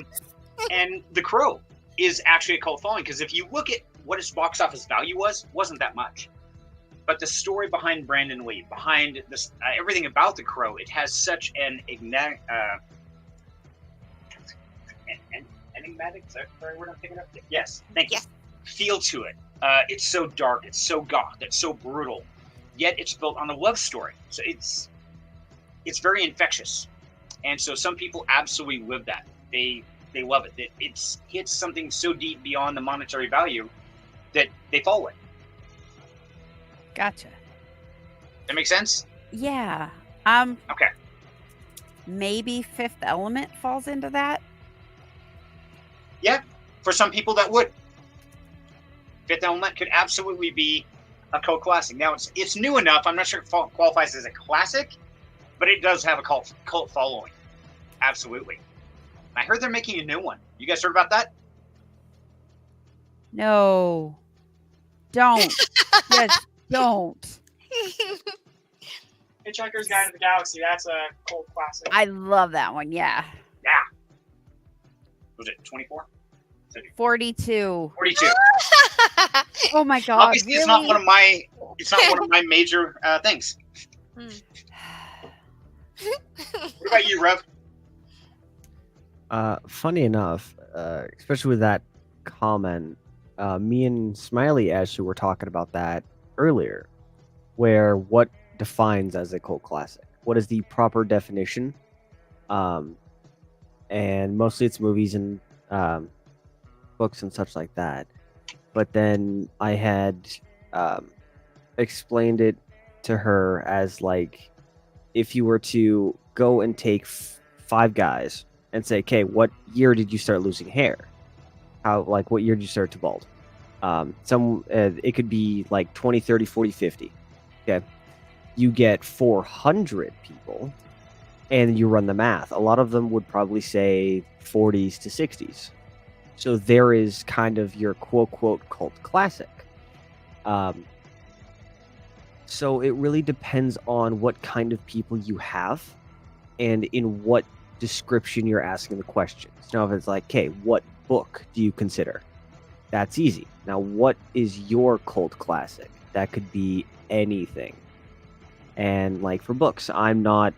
And The Qrow is actually a cult following, because if you look at what its box office value wasn't that much. But the story behind Brandon Lee, behind this, everything about The Qrow, it has such an enigmatic, is that the right word I'm picking up? Yes, thank you. Yes. Feel to it. It's so dark, it's so goth, it's so brutal, yet it's built on a love story. So it's very infectious. And so some people absolutely live that. They love it. It hits something so deep beyond the monetary value that they follow it. Gotcha. That makes sense? Yeah. Okay. Maybe Fifth Element falls into that. Yeah, for some people that would. Fifth Element could absolutely be a cult classic. Now it's new enough. I'm not sure if it qualifies as a classic, but it does have a cult following. Absolutely. I heard they're making a new one. You guys heard about that? No. Don't. Yes, don't. Hitchhiker's Guide to the Galaxy. That's a cult classic. I love that one. Yeah. Yeah. Was it 24? 42. 42. Oh my god. Obviously, really? it's not one of my major things. What about you, Rev? Funny enough, especially with that comment, me and Smiley actually were talking about that earlier, where what defines as a cult classic? What is the proper definition? And mostly it's movies and books and such like that. But then I had explained it to her as like, if you were to go and take 5 guys and say, okay, what year did you start losing hair? What year did you start to bald? It could be like 20, 30, 40, 50. Okay. You get 400 people and you run the math. A lot of them would probably say 40s to 60s. So there is kind of your quote cult classic. So it really depends on what kind of people you have and in what description you're asking the questions. Now, if it's like, okay, what book do you consider? That's easy. Now, what is your cult classic? That could be anything. And like for books, I'm not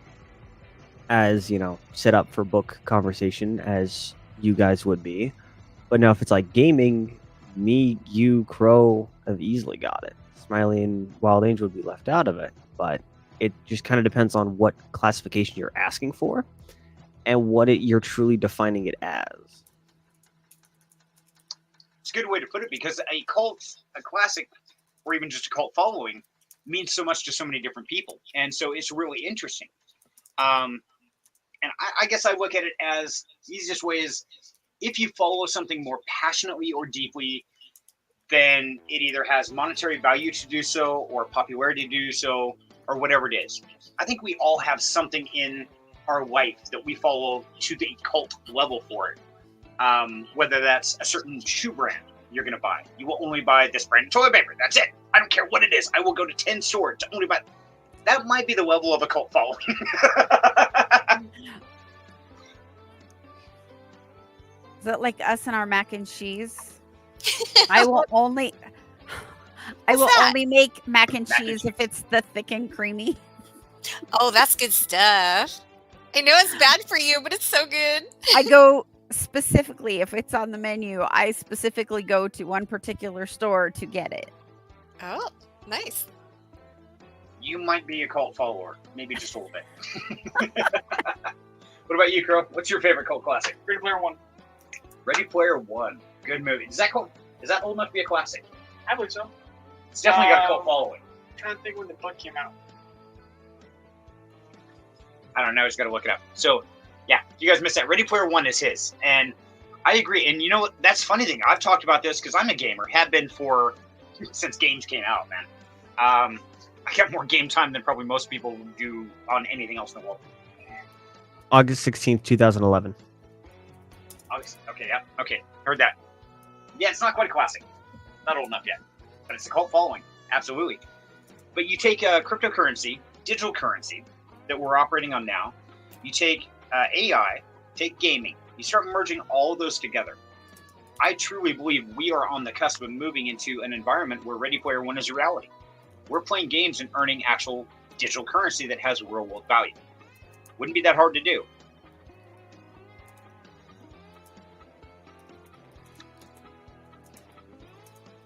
as, set up for book conversation as you guys would be. But now if it's like gaming, me, you, Qrow have easily got it. Smiley and Wild Angel would be left out of it. But it just kind of depends on what classification you're asking for and what you're truly defining it as. It's a good way to put it, because a classic, or even just a cult following, means so much to so many different people. And so it's really interesting. And I guess I look at it as the easiest way is, if you follow something more passionately or deeply, then it either has monetary value to do so, or popularity to do so, or whatever it is. I think we all have something in our life that we follow to the cult level for it. Whether that's a certain shoe brand you're going to buy. You will only buy this brand of toilet paper. That's it. I don't care what it is. I will go to 10 stores to only buy. That might be the level of a cult following. Is it like us and our mac and cheese? I will only make mac and cheese if it's the thick and creamy. Oh, that's good stuff. I know it's bad for you, but it's so good. I go specifically, if it's on the menu, I specifically go to one particular store to get it. Oh, nice. You might be a cult follower. Maybe just a little bit. What about you, Qrow? What's your favorite cult classic? Ready Player One. Ready Player One. Good movie. Is that old enough to be a classic? I believe so. It's definitely got a cult following. I'm trying to think when the book came out. I don't know. I just got to look it up. So, yeah, you guys missed that. Ready Player One is his. And I agree. And you know what? That's the funny thing. I've talked about this because I'm a gamer. Have been since games came out, man. I got more game time than probably most people do on anything else in the world. August 16th, 2011. August. Okay, yeah. Okay, heard that. Yeah, it's not quite a classic. Not old enough yet. But it's a cult following. Absolutely. But you take cryptocurrency, digital currency that we're operating on now. You take AI, take gaming. You start merging all of those together. I truly believe we are on the cusp of moving into an environment where Ready Player One is a reality. We're playing games and earning actual digital currency that has real world value. Wouldn't be that hard to do.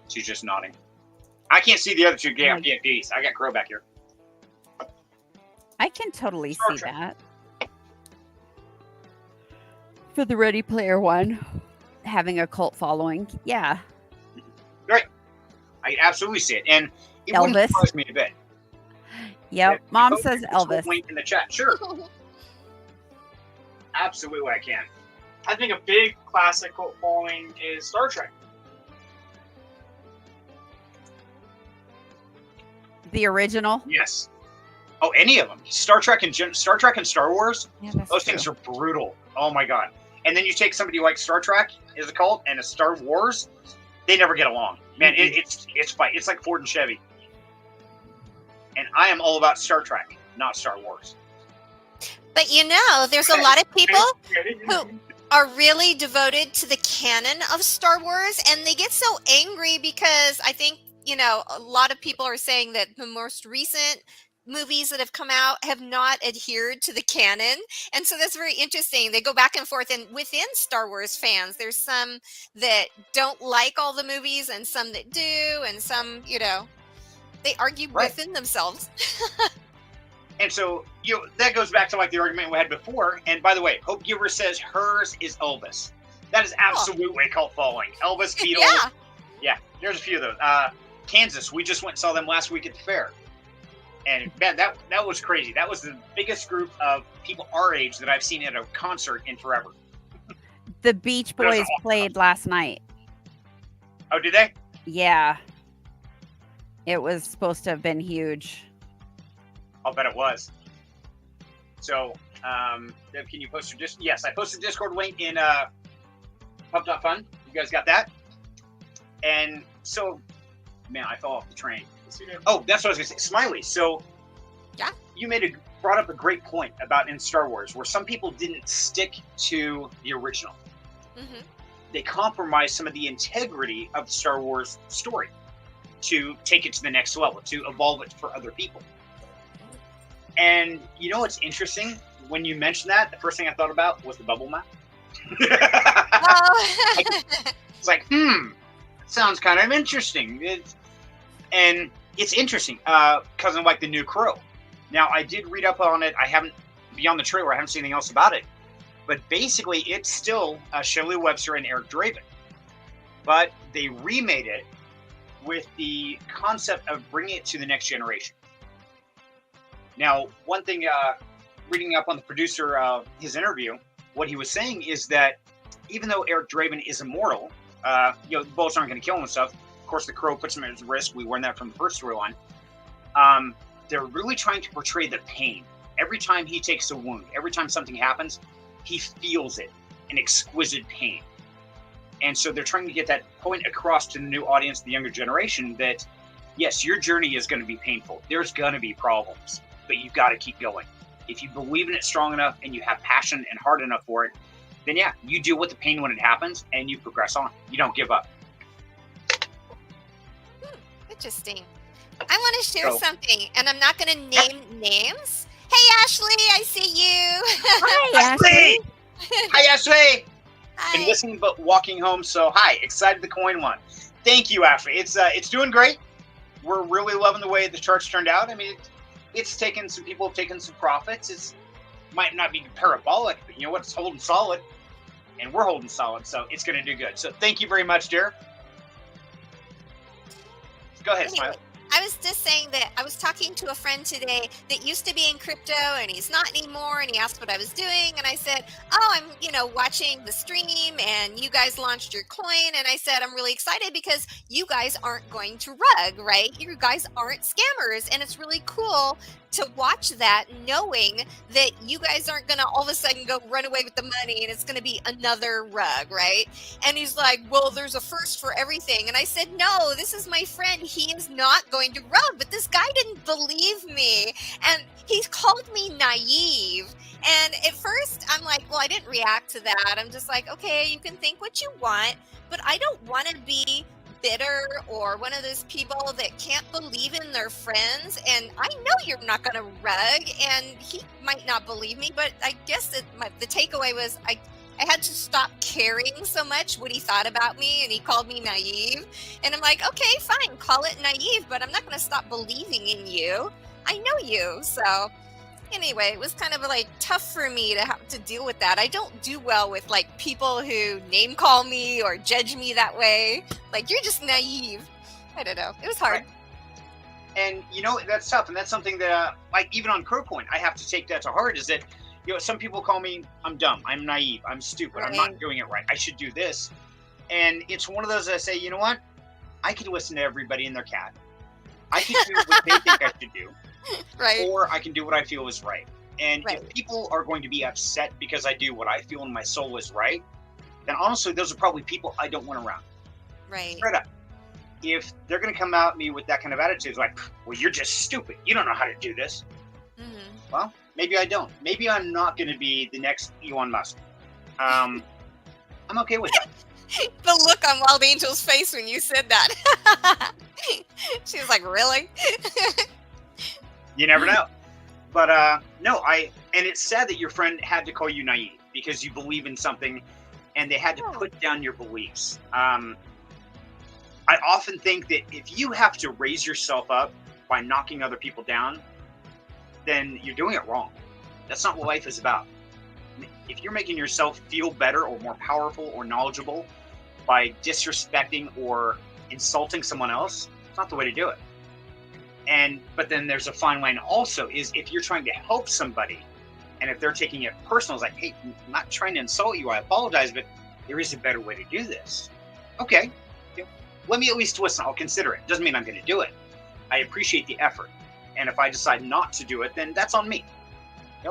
She's just nodding. I can't see the other two PFDs. I got Qrow back here. I can totally see that. For the Ready Player One, having a cult following, yeah. Right. I absolutely see it. And it Elvis. wouldn't surprise me a bit. Yep. Mom says Elvis. Link in the chat. Sure. Absolutely, I can. I think a big classic cult following is Star Trek. The original? Yes. Oh, any of them. Star Trek and Star Wars. Yeah, those things are brutal. Oh my god. And then you take somebody like Star Trek as a cult and a Star Wars, they never get along. Man, it's fight. It's like Ford and Chevy. And I am all about Star Trek, not Star Wars. But you know, there's a lot of people who are really devoted to the canon of Star Wars, and they get so angry because I think, you know, a lot of people are saying that the most recent movies that have come out have not adhered to the canon. And so that's very interesting. They go back and forth. And within Star Wars fans, there's some that don't like all the movies and some that do. And some, you know, they argue within themselves. And so, you know, that goes back to like the argument we had before. And by the way, Hope Giver says hers is Elvis. That is absolutely a cult following. Elvis, Beatles. Yeah, there's a few of those. Kansas, we just went and saw them last week at the fair. And man, that was crazy. That was the biggest group of people our age that I've seen at a concert in forever. The Beach Boys played last night. Oh, did they? Yeah. It was supposed to have been huge. I'll bet it was. So, Deb, can you post your Discord? Yes, I posted Discord link in Pub.Fun. You guys got that? And so, man, I fell off the train. Oh, that's what I was going to say. Smiley. So, yeah, you brought up a great point about in Star Wars, where some people didn't stick to the original. Mm-hmm. They compromised some of the integrity of the Star Wars story to take it to the next level, to evolve it for other people. And you know what's interesting? When you mentioned that, the first thing I thought about was the bubble map. It's like, sounds kind of interesting. It's interesting because of like the new Qrow. Now, I did read up on it. I haven't, beyond the trailer, I haven't seen anything else about it. But basically, it's still Shelley Webster and Eric Draven. But they remade it with the concept of bringing it to the next generation. Now, one thing, reading up on the producer of his interview, what he was saying is that even though Eric Draven is immortal, the bullets aren't going to kill him and stuff. Of course, the Qrow puts him at risk. We learned that from the first storyline. They're really trying to portray the pain. Every time he takes a wound, every time something happens, he feels it, an exquisite pain. And so they're trying to get that point across to the new audience, the younger generation, that yes, your journey is going to be painful. There's going to be problems, but you've got to keep going. If you believe in it strong enough and you have passion and heart enough for it, then yeah, you deal with the pain when it happens and you progress on. You don't give up. Interesting. I want to share something, and I'm not going to name names. Hey, Ashley, I see you. Hi, Ashley. Hi, Ashley. Hi. Been listening but walking home, so hi. Excited the coin won. Thank you, Ashley. It's doing great. We're really loving the way the charts turned out. I mean, it's taken some people have taken some profits. It might not be parabolic, but you know what? It's holding solid, and we're holding solid, so it's going to do good. So thank you very much, dear. Go ahead, Smiley. I was just saying that I was talking to a friend today that used to be in crypto and he's not anymore, and he asked what I was doing, and I said, oh, I'm watching the stream and you guys launched your coin, and I said I'm really excited because you guys aren't going to rug, right? You guys aren't scammers, and it's really cool to watch that, knowing that you guys aren't gonna all of a sudden go run away with the money and it's gonna be another rug, right? And he's like, well, there's a first for everything. And I said, no, this is my friend. He is not going to rug. But this guy didn't believe me, and he called me naive. And at first I'm like, well, I didn't react to that. I'm just like, okay, you can think what you want, but I don't want to be bitter or one of those people that can't believe in their friends. And I know you're not going to rug, and he might not believe me, but I guess that the takeaway was I had to stop caring so much what he thought about me, and he called me naive. And I'm like, okay, fine, call it naive, but I'm not going to stop believing in you. I know you. So anyway, it was kind of like tough for me to have to deal with that. I don't do well with like people who name call me or judge me that way. Like, you're just naive. I don't know. It was hard. Right. And that's tough, and that's something that like even on Qrow Coin, I have to take that to heart. Is that some people call me I'm dumb, I'm naive, I'm stupid, right. I'm not doing it right. I should do this, and it's one of those that I say, you know what? I could listen to everybody and their cat. I can do what they think I should do. Right. Or I can do what I feel is right. And if people are going to be upset because I do what I feel in my soul is right, then honestly, those are probably people I don't want around. Right. Straight up. If they're going to come at me with that kind of attitude, like, well, you're just stupid. You don't know how to do this. Mm-hmm. Well, maybe I don't. Maybe I'm not going to be the next Elon Musk. I'm okay with that. The look on Wild Angel's face when you said that. She was like, really? You never know. But no, and it's sad that your friend had to call you naive because you believe in something and they had to put down your beliefs. I often think that if you have to raise yourself up by knocking other people down, then you're doing it wrong. That's not what life is about. If you're making yourself feel better or more powerful or knowledgeable by disrespecting or insulting someone else, it's not the way to do it. But then there's a fine line also, is if you're trying to help somebody and if they're taking it personal, it's like, hey, I'm not trying to insult you, I apologize, but there is a better way to do this. Okay, let me at least listen, I'll consider it. Doesn't mean I'm going to do it. I appreciate the effort. And if I decide not to do it, then that's on me.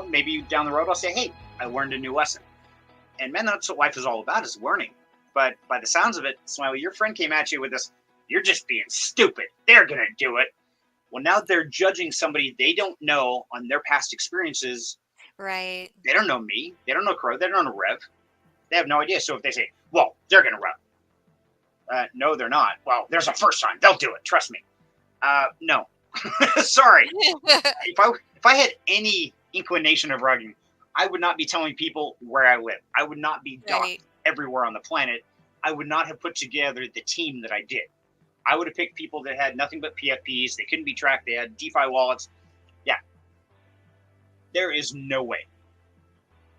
Maybe down the road I'll say, hey, I learned a new lesson. And man, that's what life is all about, is learning. But by the sounds of it, Smiley, your friend came at you with this, you're just being stupid. They're going to do it. Well, now they're judging somebody they don't know on their past experiences. Right. They don't know me. They don't know Qrow. They don't know Rev. They have no idea. So if they say, well, they're going to run. No, they're not. Well, there's a first time. They'll do it. Trust me. No. Sorry. If I had any inclination of rugging, I would not be telling people where I live. I would not be docked everywhere on the planet. I would not have put together the team that I did. I would have picked people that had nothing but PFPs. They couldn't be tracked. They had DeFi wallets. Yeah. There is no way.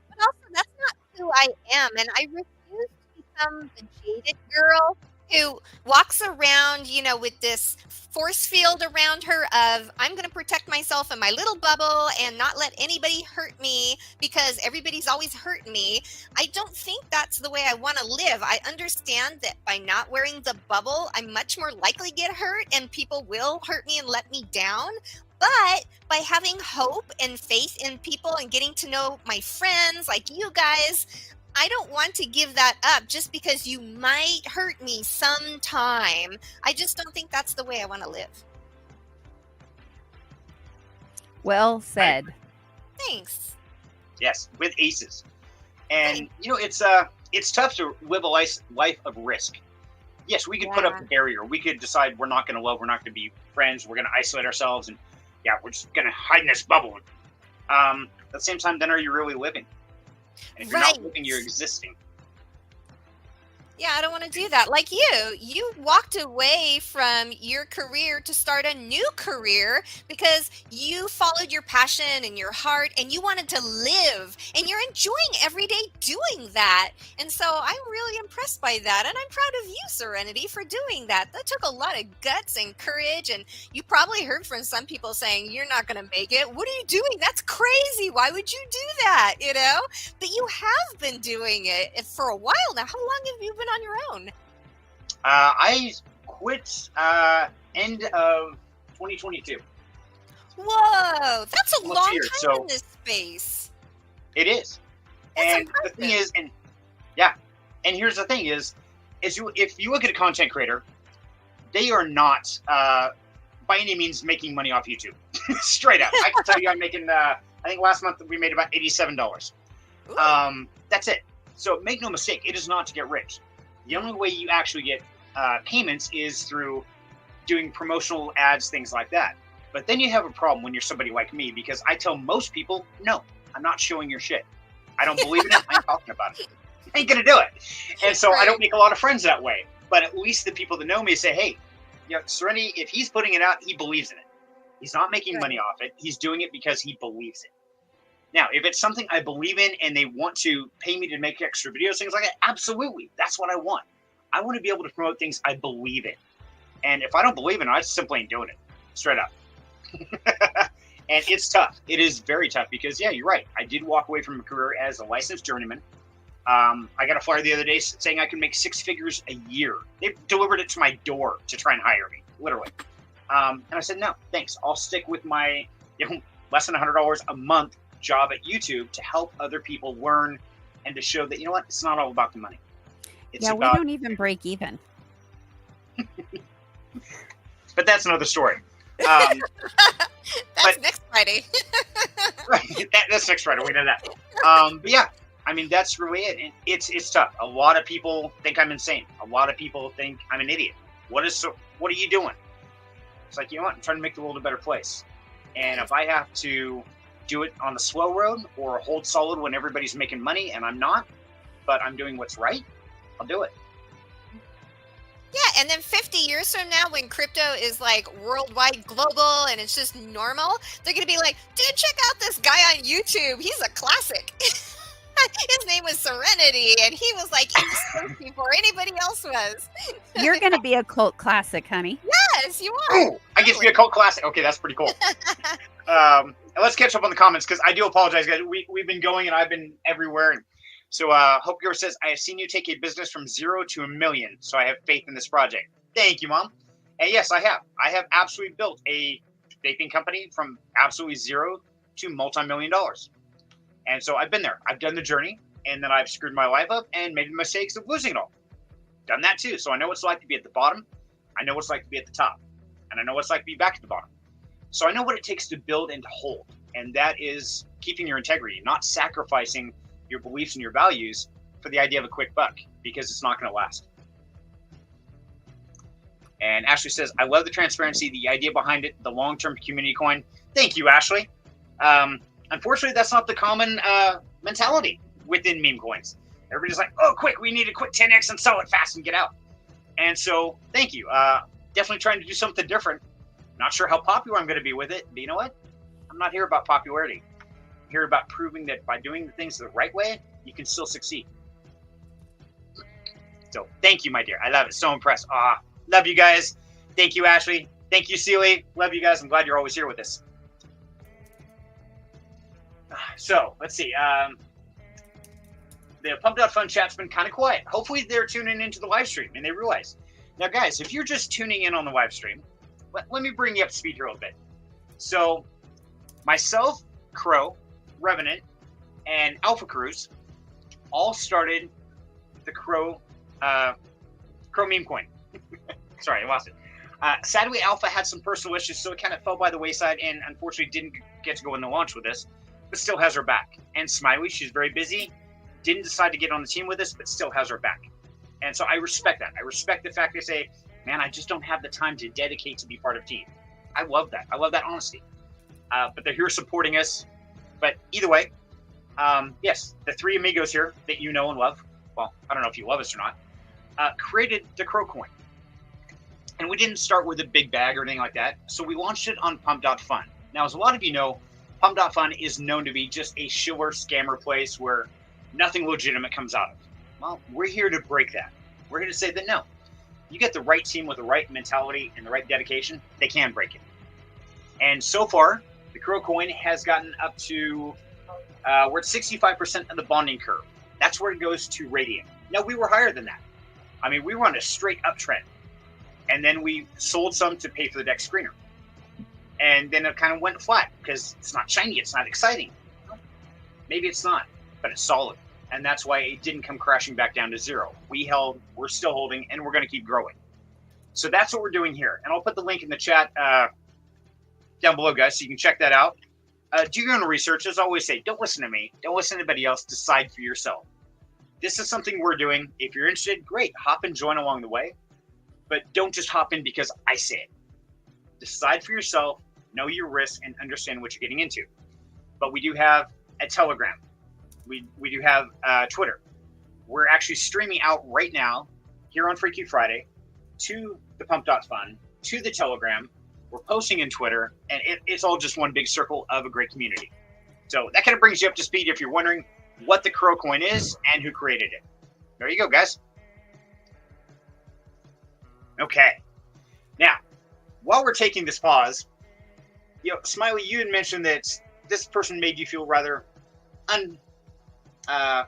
But also, that's not who I am. And I refuse to become the jaded girl who walks around, with this force field around her of, I'm going to protect myself in my little bubble and not let anybody hurt me because everybody's always hurting me. I don't think that's the way I want to live. I understand that by not wearing the bubble, I'm much more likely to get hurt and people will hurt me and let me down. But by having hope and faith in people and getting to know my friends like you guys, I don't want to give that up just because you might hurt me sometime. I just don't think that's the way I want to live. Well said. Thanks. Yes, with aces. And it's tough to live a life of risk. Yes, we could put up a barrier. We could decide we're not going to love, we're not going to be friends, we're going to isolate ourselves, and we're just going to hide in this bubble. At the same time, then are you really living? And if you're not living, you're existing. Yeah, I don't want to do that. Like you walked away from your career to start a new career because you followed your passion and your heart and you wanted to live and you're enjoying every day doing that. And so I'm really impressed by that. And I'm proud of you, Serenity, for doing that. That took a lot of guts and courage. And you probably heard from some people saying, you're not going to make it. What are you doing? That's crazy. Why would you do that? But you have been doing it for a while now. How long have you been on your own? I quit end of 2022. Whoa, that's a long time in this space. It is. That's and impressive. The thing is, and here's the thing is if you look at a content creator, they are not by any means making money off YouTube. Straight up. I can tell you I'm making I think last month we made about $87. That's it. So make no mistake, it is not to get rich. The only way you actually get payments is through doing promotional ads, things like that. But then you have a problem when you're somebody like me, because I tell most people, no, I'm not showing your shit. I don't believe in it. I ain't talking about it. I ain't going to do it. And so I don't make a lot of friends that way. But at least the people that know me say, hey, Serenity, if he's putting it out, he believes in it. He's not making money off it. He's doing it because he believes it. Now, if it's something I believe in and they want to pay me to make extra videos, things like that, absolutely. That's what I want. I want to be able to promote things I believe in. And if I don't believe in it, I simply ain't doing it. Straight up. And it's tough. It is very tough because, you're right. I did walk away from a career as a licensed journeyman. I got a flyer the other day saying I could make 6 figures a year. They delivered it to my door to try and hire me, literally. And I said, no, thanks. I'll stick with my less than $100 a month job at YouTube to help other people learn and to show that, it's not all about the money. It's we about, don't even break even. But that's another story. That's next Friday. That's next Friday. We know that. But that's really it. And it's tough. A lot of people think I'm insane. A lot of people think I'm an idiot. What are you doing? It's like, I'm trying to make the world a better place. And if I have to do it on the slow road or hold solid when everybody's making money and I'm not, but I'm doing what's right, I'll do it. Yeah, and then 50 years from now, when crypto is like worldwide, global, and it's just normal, they're going to be like, dude, check out this guy on YouTube. He's a classic. His name was Serenity, and he was like in space before anybody else was. You're going to be a cult classic, honey. Yes, you are. Ooh, I get to be a cult classic. Okay, that's pretty cool. Let's catch up on the comments, because I do apologize, guys. We've been going, and I've been everywhere. And so Hope Giver says, I have seen you take a business from 0 to $1 million, so I have faith in this project. Thank you, Mom. And yes, I have. I have absolutely built a vaping company from absolutely 0 to multi-million dollars. And so I've been there. I've done the journey, and then I've screwed my life up and made the mistakes of losing it all. Done that too. So I know what it's like to be at the bottom. I know what it's like to be at the top. And I know what it's like to be back at the bottom. So I know what it takes to build and to hold. And that is keeping your integrity, not sacrificing your beliefs and your values for the idea of a quick buck, because it's not going to last. And Ashley says, I love the transparency, the idea behind it, the long-term community coin. Thank you, Ashley. Unfortunately, that's not the common mentality within meme coins. Everybody's like, oh, quick, we need to quit 10x and sell it fast and get out. And so, thank you. Definitely trying to do something different. Not sure how popular I'm going to be with it, but you know what? I'm not here about popularity. I'm here about proving that by doing the things the right way, you can still succeed. So, thank you, my dear. I love it. So impressed. Love you guys. Thank you, Ashley. Thank you, Sealy. Love you guys. I'm glad you're always here with us. So, let's see. The Pumped Out Fun chat's been kind of quiet. Hopefully, they're tuning into the live stream and they realize. Now, guys, if you're just tuning in on the live stream, let me bring you up to speed here a little bit. So, myself, Qrow, Revenant, and Alpha Cruise all started the Qrow meme coin. Sorry, I lost it. Sadly, Alpha had some personal issues, so it kind of fell by the wayside and unfortunately didn't get to go in the launch with us, but still has her back. And Smiley, she's very busy, didn't decide to get on the team with us, but still has her back. And so I respect that. I respect the fact they say, man, I just don't have the time to dedicate to be part of team. I love that. I love that honesty. But they're here supporting us. But either way, yes, the three amigos here that you know and love, well, I don't know if you love us or not, created the Qrow Coin. And we didn't start with a big bag or anything like that. So we launched it on Pump.Fun. Now, as a lot of you know, Pump.Fun is known to be just a shiller scammer place where nothing legitimate comes out of. Well, we're here to break that. We're here to say that no, you get the right team with the right mentality and the right dedication, they can break it. And so far, the Qrow Coin has gotten up to, we're at 65% of the bonding curve. That's where it goes to Radiant. Now, we were higher than that. I mean, we were on a straight uptrend. And then we sold some to pay for the deck screener. And then it kind of went flat because it's not shiny, it's not exciting. Maybe it's not, but it's solid. And that's why it didn't come crashing back down to zero. We held, we're still holding, and we're going to keep growing. So that's what we're doing here. And I'll put the link in the chat down below, guys, so you can check that out. Do your own research. As I always say, don't listen to me. Don't listen to anybody else. Decide for yourself. This is something we're doing. If you're interested, great. Hop and join along the way. But don't just hop in because I say it. Decide for yourself, know your risk, and understand what you're getting into. But we do have a Telegram. We do have Twitter. We're actually streaming out right now here on Freaky Friday to the Pump.Fun, to the Telegram. We're posting in Twitter, and it's all just one big circle of a great community. So that kind of brings you up to speed if you're wondering what the Qrow Coin is and who created it. There you go, guys. Okay. Now, while we're taking this pause, Smiley, you had mentioned that this person made you feel rather kind of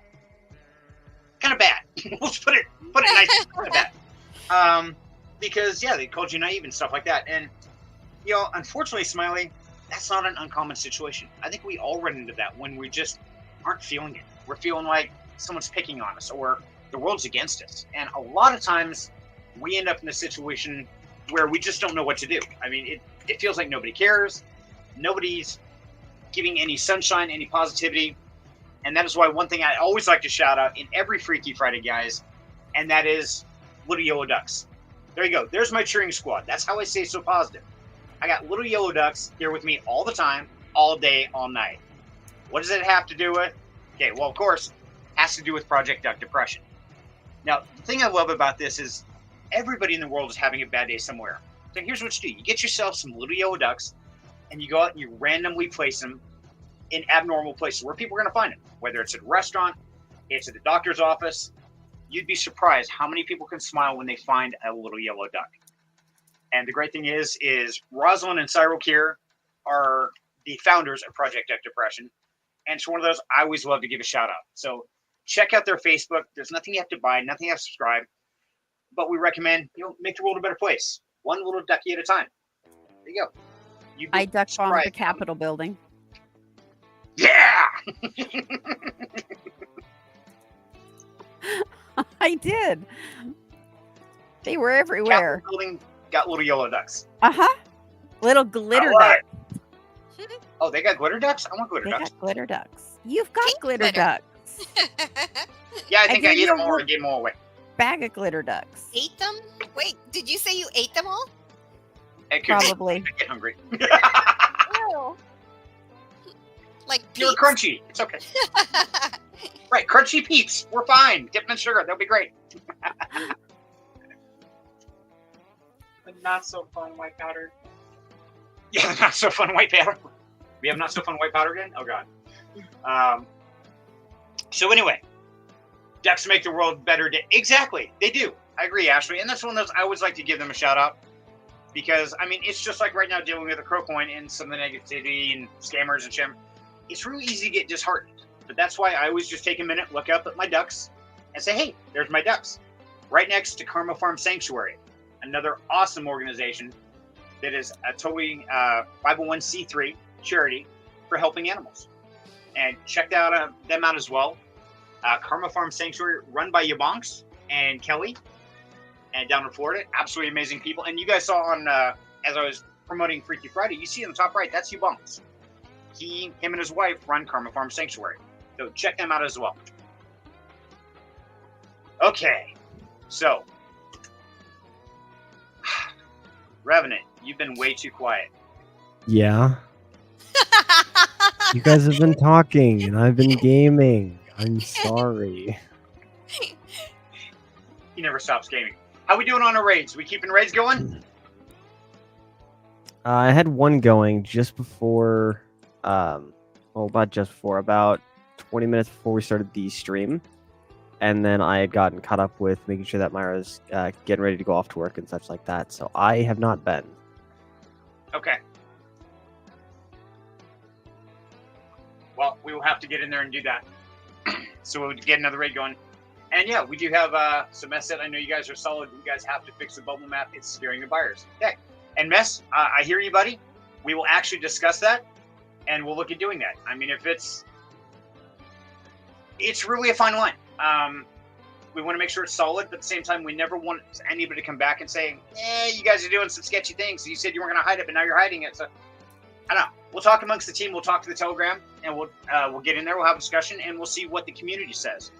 bad. Let's put it nice, kind of bad. Because yeah, they called you naive and stuff like that. And unfortunately, Smiley, that's not an uncommon situation. I think we all run into that when we just aren't feeling it. We're feeling like someone's picking on us or the world's against us. And a lot of times we end up in a situation where we just don't know what to do. I mean, it feels like nobody cares. Nobody's giving any sunshine, any positivity. And that is why one thing I always like to shout out in every Freaky Friday, guys, and that is Little Yellow Ducks. There you go. There's my cheering squad. That's how I stay so positive. I got Little Yellow Ducks here with me all the time, all day, all night. What does it have to do with? Okay, well, of course, it has to do with Project Duck Depression. Now, the thing I love about this is everybody in the world is having a bad day somewhere. So here's what you do. You get yourself some Little Yellow Ducks, and you go out and you randomly place them in abnormal places where people are going to find them. Whether it's at a restaurant, it's at the doctor's office, you'd be surprised how many people can smile when they find a little yellow duck. And the great thing is Rosalind and Cyril Kier are the founders of Project Duck Depression. And it's one of those I always love to give a shout out. So check out their Facebook. There's nothing you have to buy, nothing you have to subscribe. But we recommend, make the world a better place. One little ducky at a time. There you go. I duck bombed the Capitol building. Yeah! I did. They were everywhere. Capitol building got little yellow ducks. Uh-huh. Little glitter right. ducks. Oh, they got glitter ducks? I want glitter They ducks. got glitter ducks. You've got Pink glitter glitter. ducks. Yeah, I think I gave ate you them a all and gave them all away. Bag of glitter ducks. Ate them? Wait, did you say you ate them all? It could be. Probably. I get hungry. Oh. Like You're Pete's. crunchy. It's okay. Right, crunchy peeps. We're fine. Dip them in sugar. They'll be great. The not so fun white powder. Yeah, not so fun white powder. We have not so fun white powder again? Oh, God. So anyway, ducks make the world better. Exactly. They do. I agree, Ashley. And that's one of those I always like to give them a shout out. Because, I mean, it's just like right now dealing with the Qrow Coin and some of the negativity and scammers and shit. It's really easy to get disheartened. But that's why I always just take a minute, look up at my ducks, and say, hey, there's my ducks. Right next to Karma Farm Sanctuary, another awesome organization that is a totally 501c3 charity for helping animals. And check them out as well. Karma Farm Sanctuary, run by Yabonks and Kelly, and down in Florida. Absolutely amazing people. And you guys saw on, as I was promoting Freaky Friday, you see on the top right, that's Yabonks. Him and his wife run Karma Farm Sanctuary. So check them out as well. Okay, so Revenant, you've been way too quiet. Yeah. You guys have been talking, and I've been gaming. I'm sorry. He never stops gaming. How we doing on our raids? We keeping raids going? I had one going just before, about 20 minutes before we started the stream. And then I had gotten caught up with making sure that Myra's getting ready to go off to work and such like that. So I have not been. Okay. Well, we will have to get in there and do that. So we'll get another raid going. And yeah, we do have some Mess said, I know you guys are solid. You guys have to fix the bubble map. It's scaring the buyers. Okay. And Mess, I hear you, buddy. We will actually discuss that, and we'll look at doing that. I mean, if it's really a fine line. We want to make sure it's solid, but at the same time, we never want anybody to come back and say, you guys are doing some sketchy things. You said you weren't going to hide it, but now you're hiding it. So, I don't know. We'll talk amongst the team. We'll talk to the Telegram, and we'll get in there. We'll have a discussion, and we'll see what the community says.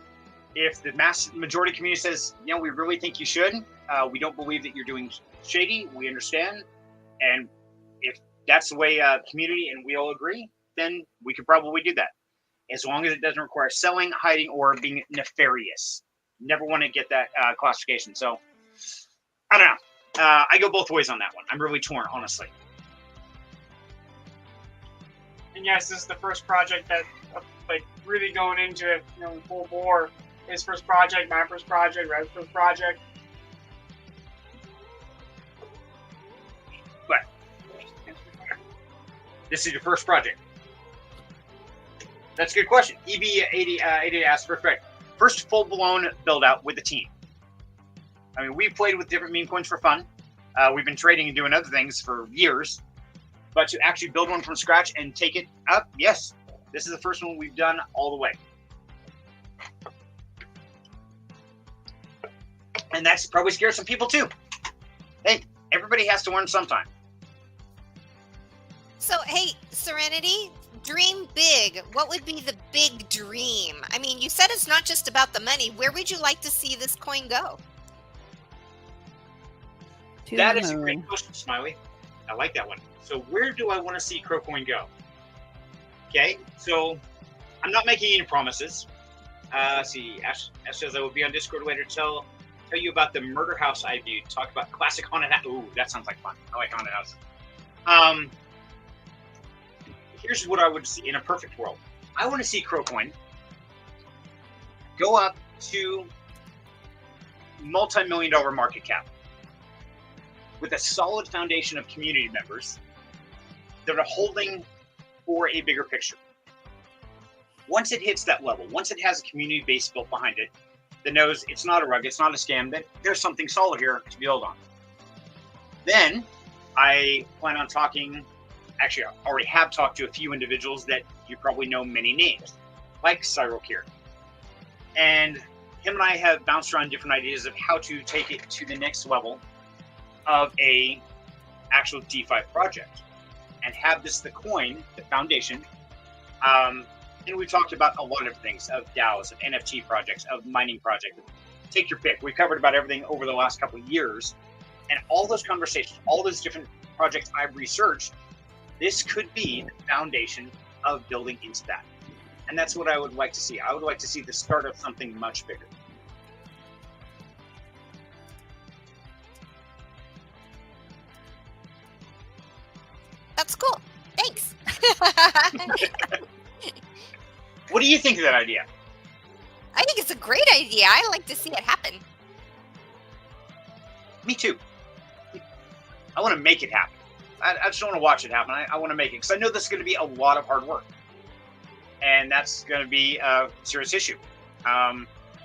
If the majority community says, we really think you should, we don't believe that you're doing shady, we understand. And if that's the way community and we all agree, then we could probably do that. As long as it doesn't require selling, hiding, or being nefarious. Never want to get that classification. So, I don't know. I go both ways on that one. I'm really torn, honestly. And yes, this is the first project that, really going into it, full bore. His first project, my first project, Red's first project. But this is your first project. That's a good question. EB80 asked, first full-blown build-out with the team. I mean, we've played with different meme coins for fun. We've been trading and doing other things for years. But to actually build one from scratch and take it up, yes, this is the first one we've done all the way. And that's probably scares some people too. Hey, everybody has to learn sometime. So, hey, Serenity, dream big. What would be the big dream? I mean, you said it's not just about the money. Where would you like to see this coin go? That is a great question, Smiley. I like that one. So where do I want to see Qrow Coin go? Okay, so I'm not making any promises. See, Ash says I will be on Discord later to tell you about the murder house I viewed. Talk about classic haunted house. Ooh, that sounds like fun. I like haunted houses. Here's what I would see in a perfect world. I want to see Qrow Coin go up to multi-million-dollar market cap with a solid foundation of community members that are holding for a bigger picture. Once it hits that level, once it has a community base built behind it, that knows it's not a rug, it's not a scam, that there's something solid here to build on. Then I plan on talking, actually I already have talked to a few individuals that you probably know many names, like Qrow Crew. And him and I have bounced around different ideas of how to take it to the next level of a actual DeFi project and have this the coin, the foundation. And we've talked about a lot of things, of DAOs, of NFT projects, of mining projects. Take your pick. We've covered about everything over the last couple of years. And all those conversations, all those different projects I've researched, this could be the foundation of building into that. And that's what I would like to see. I would like to see the start of something much bigger. That's cool. Thanks. What do you think of that idea? I think it's a great idea. I like to see it happen. Me too. I want to make it happen. I just don't want to watch it happen. I want to make it because I know this is going to be a lot of hard work. And that's going to be a serious issue.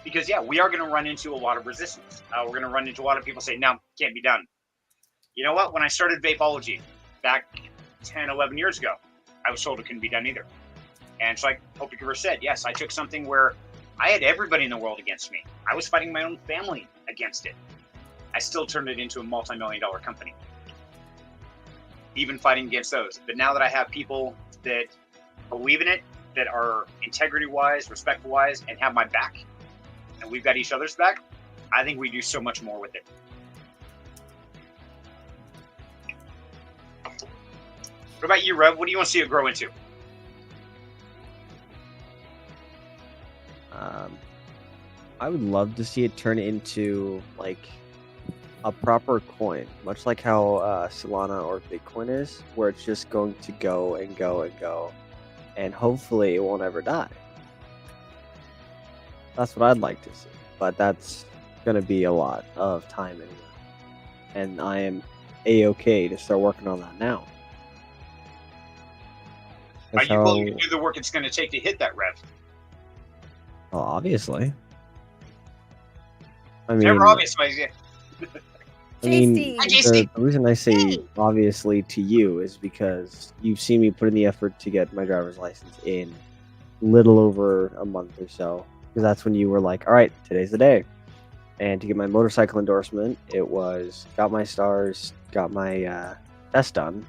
Because, yeah, we are going to run into a lot of resistance. We're going to run into a lot of people saying, no, can't be done. You know what? When I started Vapeology back 10, 11 years ago, I was told it couldn't be done either. And it's like Hope Giver said, yes, I took something where I had everybody in the world against me. I was fighting my own family against it. I still turned it into a multi-million-dollar company, even fighting against those. But now that I have people that believe in it, that are integrity-wise, respect-wise, and have my back, and we've got each other's back, I think we do so much more with it. What about you, Rev? What do you want to see it grow into? I would love to see it turn into like a proper coin, much like how Solana or Bitcoin is, where it's just going to go and go and go, and hopefully it won't ever die. That's what I'd like to see, but that's going to be a lot of time anyway, and I am a-okay to start working on that now. Are you willing to do the work it's going to take to hit that, Rev? Well, obviously. I mean, never obviously. I mean, JC. the reason I say obviously to you is because you've seen me put in the effort to get my driver's license in little over a month or so. Because that's when you were like, all right, today's the day. And to get my motorcycle endorsement, it was got my stars, got my test done,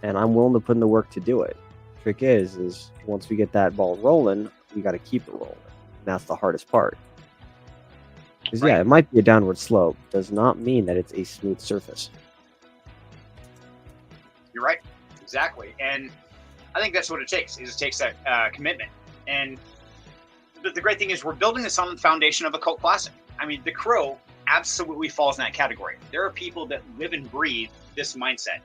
and I'm willing to put in the work to do it. Trick is once we get that ball rolling, we got to keep it rolling. And that's the hardest part. Because yeah, it might be a downward slope. Does not mean that it's a smooth surface. You're right, exactly, and I think that's what it takes. Is it takes that commitment. And the great thing is, we're building this on the foundation of a cult classic. I mean, the Qrow absolutely falls in that category. There are people that live and breathe this mindset.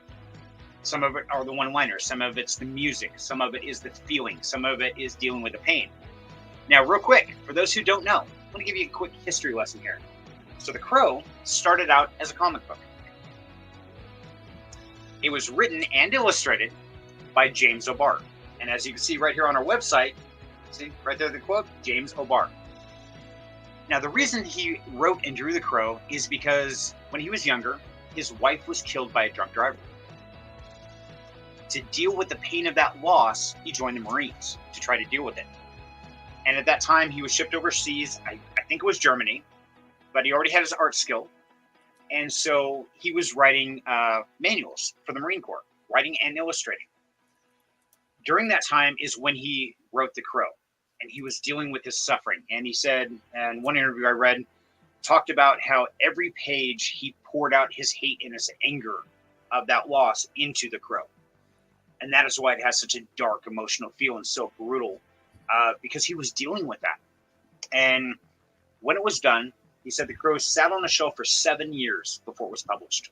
Some of it are the one-liners. Some of it's the music. Some of it is the feeling. Some of it is dealing with the pain. Now, real quick, for those who don't know, I'm going to give you a quick history lesson here. So the Qrow started out as a comic book. It was written and illustrated by James O'Barr. And as you can see right here on our website, see right there the quote, James O'Barr. Now, the reason he wrote and drew the Qrow is because when he was younger, his wife was killed by a drunk driver. To deal with the pain of that loss, he joined the Marines to try to deal with it. And at that time, he was shipped overseas. I think it was Germany, but he already had his art skill. And so he was writing manuals for the Marine Corps, writing and illustrating. During that time is when he wrote the Qrow, and he was dealing with his suffering. And he said, in one interview I read, talked about how every page he poured out his hate and his anger of that loss into the Qrow. And that is why it has such a dark emotional feel and so brutal, because he was dealing with that. And when it was done, he said the Qrow sat on a shelf for 7 years before it was published.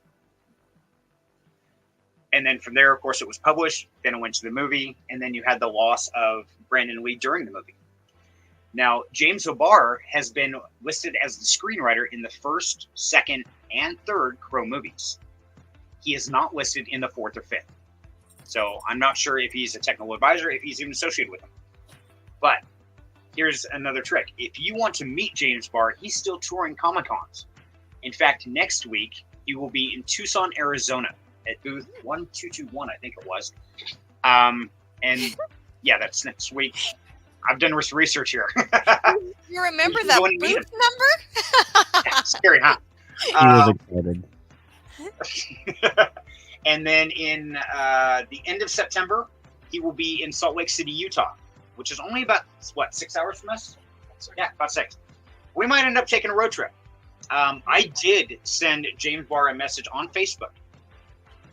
And then from there, of course, it was published. Then it went to the movie. And then you had the loss of Brandon Lee during the movie. Now, James O'Barr has been listed as the screenwriter in the first, second, and third Qrow movies. He is not listed in the fourth or fifth. So I'm not sure if he's a technical advisor, if he's even associated with them. But here's another trick. If you want to meet James Barr, he's still touring Comic-Cons. In fact, next week, he will be in Tucson, Arizona at booth 1221, I think it was. And yeah, that's next week. I've done research here. You remember that booth number? Scary, huh? He was excited. And then in the end of September, he will be in Salt Lake City, Utah, which is only about, 6 hours from us? Yeah, about 6. We might end up taking a road trip. I did send James Barr a message on Facebook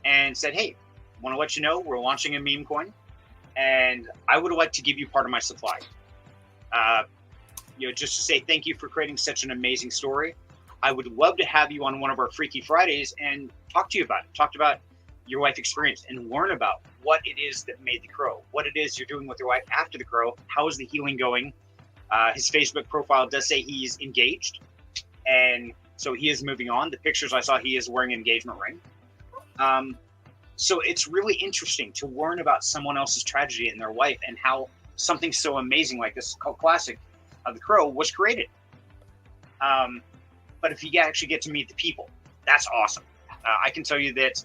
and said, hey, want to let you know we're launching a meme coin, and I would like to give you part of my supply. Just to say thank you for creating such an amazing story. I would love to have you on one of our Freaky Fridays and talk to you about it. Talk about your life experience and learn about what it is that made the Qrow, what it is you're doing with your life after the Qrow. How is the healing going? His Facebook profile does say he's engaged, and so he is moving on. The pictures I saw, he is wearing an engagement ring. So it's really interesting to learn about someone else's tragedy in their life and how something so amazing like this cult classic of the Qrow was created. But if you actually get to meet the people, that's awesome. I can tell you that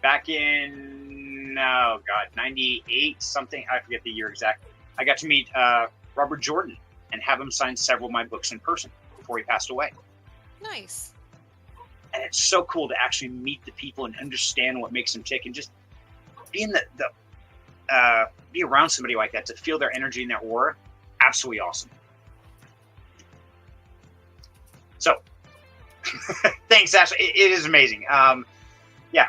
back in, 98 something, I forget the year exactly, I got to meet Robert Jordan, and have him sign several of my books in person before he passed away. Nice. And it's so cool to actually meet the people and understand what makes them tick, and just be in be around somebody like that, to feel their energy and their aura. Absolutely awesome. So, thanks, Ashley. It is amazing. Yeah,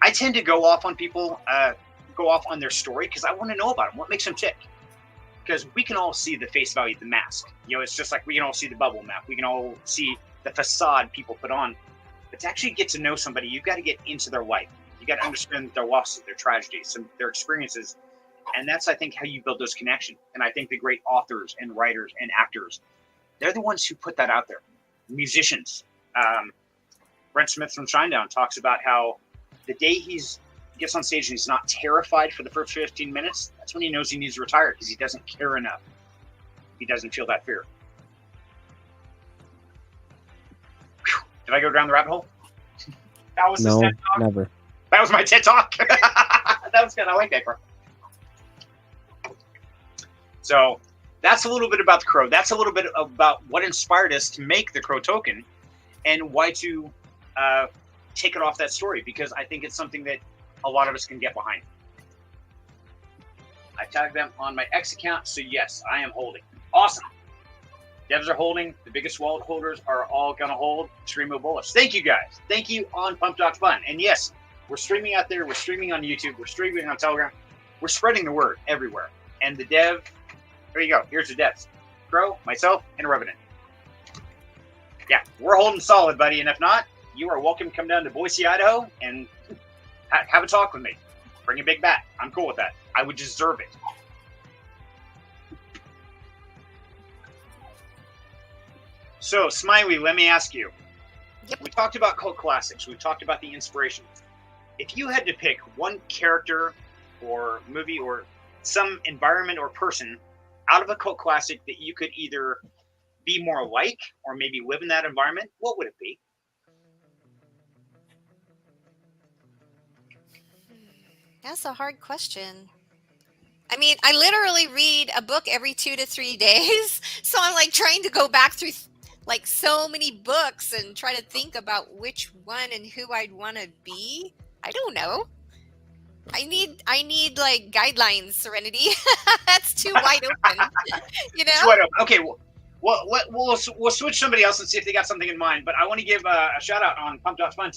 I tend to go off on people, go off on their story, because I want to know about them. What makes them tick? Because we can all see the face value of the mask. You know, it's just like we can all see the bubble map. We can all see the facade people put on. But to actually get to know somebody, you've got to get into their life. You got to understand their losses, their tragedies, their experiences. And that's, I think, how you build those connections. And I think the great authors and writers and actors, they're the ones who put that out there. Musicians. Brent Smith from Shinedown talks about how the day he gets on stage and he's not terrified for the first 15 minutes, that's when he knows he needs to retire, because he doesn't care enough. He doesn't feel that fear. Whew. Did I go down the rabbit hole? That was No, his TED Talk. never. That was my TED Talk. That was good. I like that part. So that's a little bit about the Qrow. That's a little bit about what inspired us to make the Qrow token, and why to take it off that story, because I think it's something that a lot of us can get behind. I tagged them on my X account, so yes, I am holding. Awesome. Devs are holding. The biggest wallet holders are all going to hold. Extremely bullish. Thank you, guys. Thank you on Pump.Fun. And yes, we're streaming out there. We're streaming on YouTube. We're streaming on Telegram. We're spreading the word everywhere. And the dev, there you go. Here's the devs. Qrow, myself, and Revenant. Yeah, we're holding solid, buddy. And if not, you are welcome to come down to Boise, Idaho, and have a talk with me. Bring a big bat. I'm cool with that. I would deserve it. So, Smiley, let me ask you. Yep. We talked about cult classics. We talked about the inspirations. If you had to pick one character or movie or some environment or person out of a cult classic that you could either be more like or maybe live in that environment, what would it be? That's a hard question. I mean, I literally read a book every 2 to 3 days. So I'm like trying to go back through like so many books and try to think about which one and who I'd want to be. I don't know. I need like guidelines, Serenity. That's too wide open. You know? Too wide open. Okay, we'll switch somebody else and see if they got something in mind. But I want to give a shout out on Pump.Fun.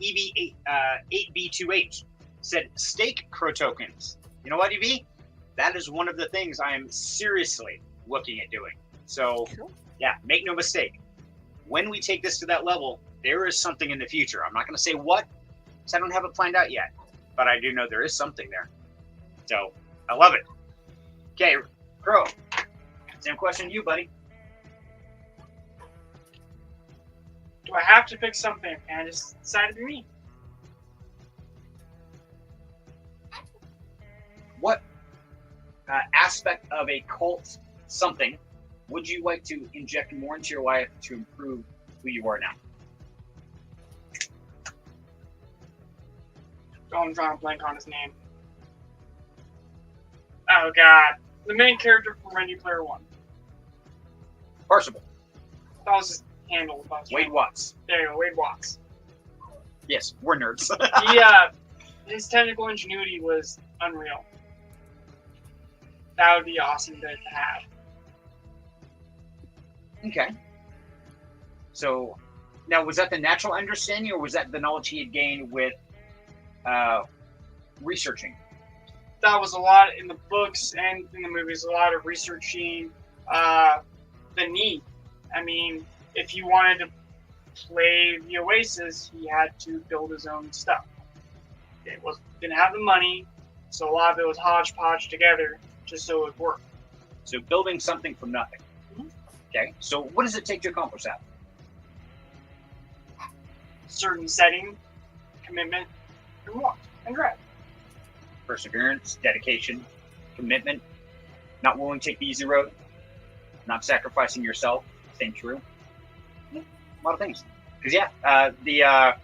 EB8B2H said stake Qrow tokens. You know what, EB? That is one of the things I am seriously looking at doing. So, yeah, make no mistake. When we take this to that level, there is something in the future. I'm not going to say what, because I don't have it planned out yet. But I do know there is something there. So, I love it. Okay, Qrow. Same question to you, buddy. Do I have to pick something? And I just decided to be me. What aspect of a cult something would you like to inject more into your life to improve who you are now? Oh, I'm drawing a blank on his name. Oh, God. The main character from Ready Player One. Parsable. That was his handle. Wade Watts. There you go, Wade Watts. Yes, we're nerds. His technical ingenuity was unreal. That would be awesome to have. Okay. So, now was that the natural understanding, or was that the knowledge he had gained with researching? That was a lot in the books and in the movies, a lot of researching the need. I mean, if he wanted to play the Oasis, he had to build his own stuff. Didn't have the money, so a lot of it was hodgepodge together just so it would work. So building something from nothing. Mm-hmm. Okay. So what does it take to accomplish that? Certain setting, commitment, and want, and drive. Perseverance, dedication, commitment, not willing to take the easy road, not sacrificing yourself. Same true. Yeah, a lot of things. Because the guy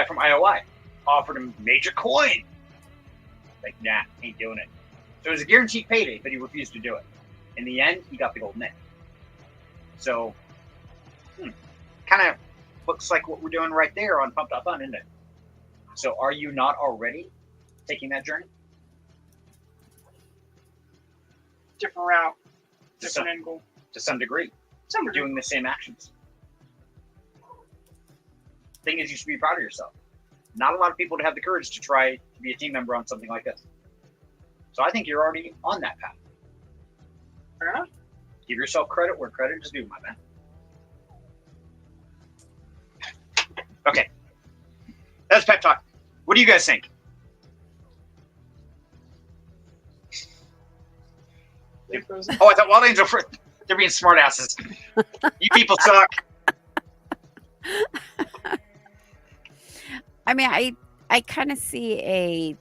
from IOI offered him major coin. Like, nah, ain't doing it. So it was a guaranteed payday, but he refused to do it. In the end, he got the gold net. So, kind of looks like what we're doing right there on Pumped Up Fun, isn't it? So, are you not already taking that journey? Different route, different angle. To some degree. Doing the same actions. Thing is, you should be proud of yourself. Not a lot of people have the courage to try to be a team member on something like this. So I think you're already on that path. Fair enough. Give yourself credit where credit is due, my man. Okay. That's pep talk. What do you guys think? Oh, I thought Wild Angel for they're being smartasses. You people suck. I mean, I kind of see a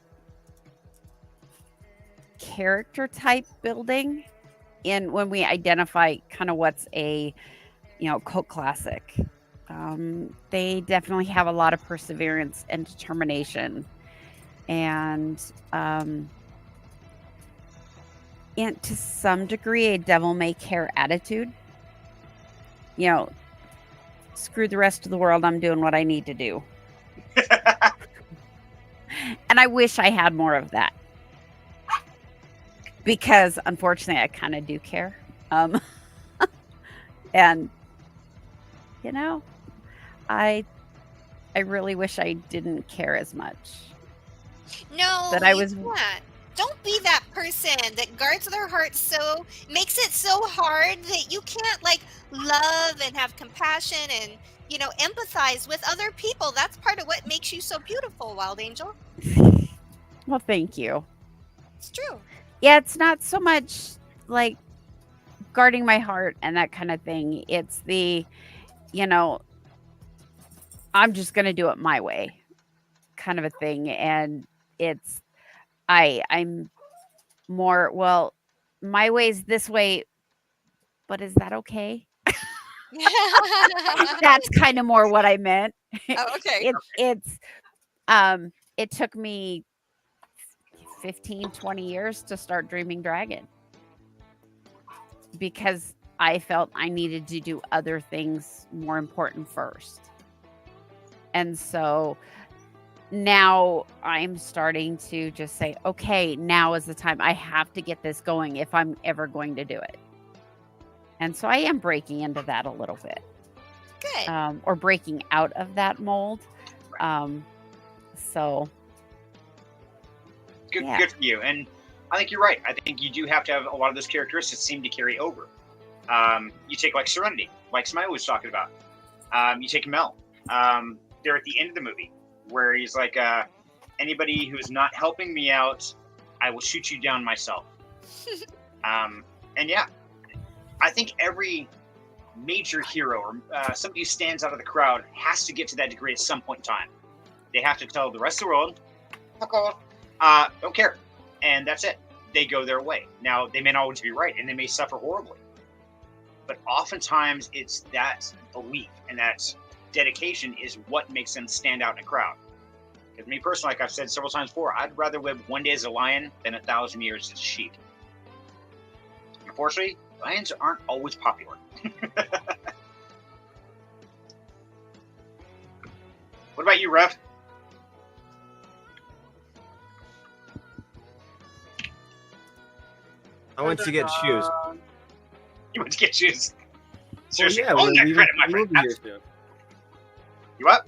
character type building in when we identify kind of what's a, cult classic. They definitely have a lot of perseverance and determination, and to some degree, a devil may care attitude. Screw the rest of the world. I'm doing what I need to do. And I wish I had more of that, because unfortunately I kind of do care. And I really wish I didn't care as much. No, that I was. Don't be that person that guards their heart makes it so hard that you can't love and have compassion and empathize with other people. That's part of what makes you so beautiful, Wild Angel. Well, thank you. It's true. Yeah, it's not so much like guarding my heart and that kind of thing. It's the, I'm just going to do it my way kind of a thing. And it's, I'm more, well, my way's this way, but is that okay? That's kind of more what I meant. Oh, okay. It took me 15, 20 years to start dreaming dragon, because I felt I needed to do other things more important first. And so now I'm starting to just say, okay, now is the time. I have to get this going if I'm ever going to do it. And so I am breaking into that a little bit. Good. Or breaking out of that mold. So good, good for you. And I think you're right. I think you do have to have a lot of those characteristics seem to carry over. You take like Serenity, like Smiley was talking about. You take Mel. They're at the end of the movie where he's like, anybody who's not helping me out, I will shoot you down myself. And yeah, I think every major hero or somebody who stands out of the crowd has to get to that degree at some point in time. They have to tell the rest of the world, don't care. And that's it. They go their way. Now, they may not always be right, and they may suffer horribly. But oftentimes, it's that belief and that dedication is what makes them stand out in a crowd. Because me personally, like I've said several times before, I'd rather live one day as a lion than 1,000 years as a sheep. Unfortunately, lions aren't always popular. What about you, Rev? I went to get shoes. You went to get shoes. Seriously, Well, yeah, own that credit, my friend. Here soon. You what?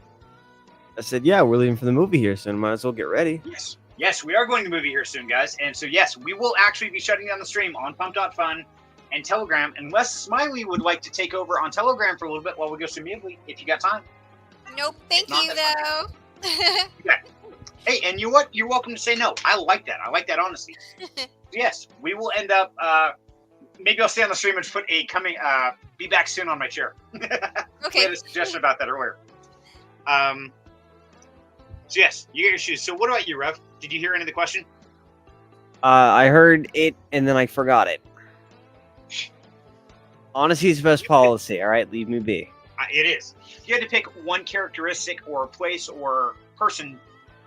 I said, yeah, we're leaving for the movie here soon. Might as well get ready. Yes. Yes, we are going to the movie here soon, guys. And so, yes, we will actually be shutting down the stream on Pump.Fun and Telegram, unless Smiley would like to take over on Telegram for a little bit while we go to Midley, if you got time. Nope, thank you, though. Okay. Hey, and you know what? You're welcome to say no. I like that. I like that honesty. Yes, we will end up, maybe I'll stay on the stream and put a be back soon on my chair. Okay. We had a suggestion about that earlier. So yes, you get your shoes. So what about you, Rev? Did you hear any of the question? I heard it and then I forgot it. Honesty's the best policy. All right, leave me be. It is. If you had to pick one characteristic or place or person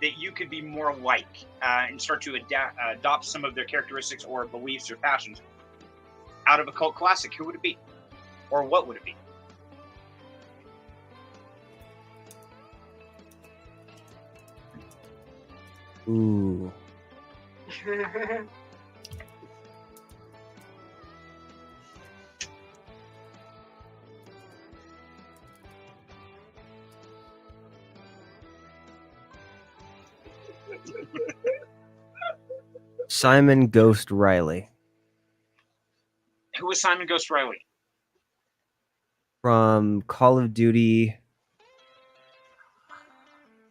that you could be more like and start to adopt some of their characteristics or beliefs or passions out of a cult classic, who would it be? Or what would it be? Ooh. Simon Ghost Riley. Who was Simon Ghost Riley? From Call of Duty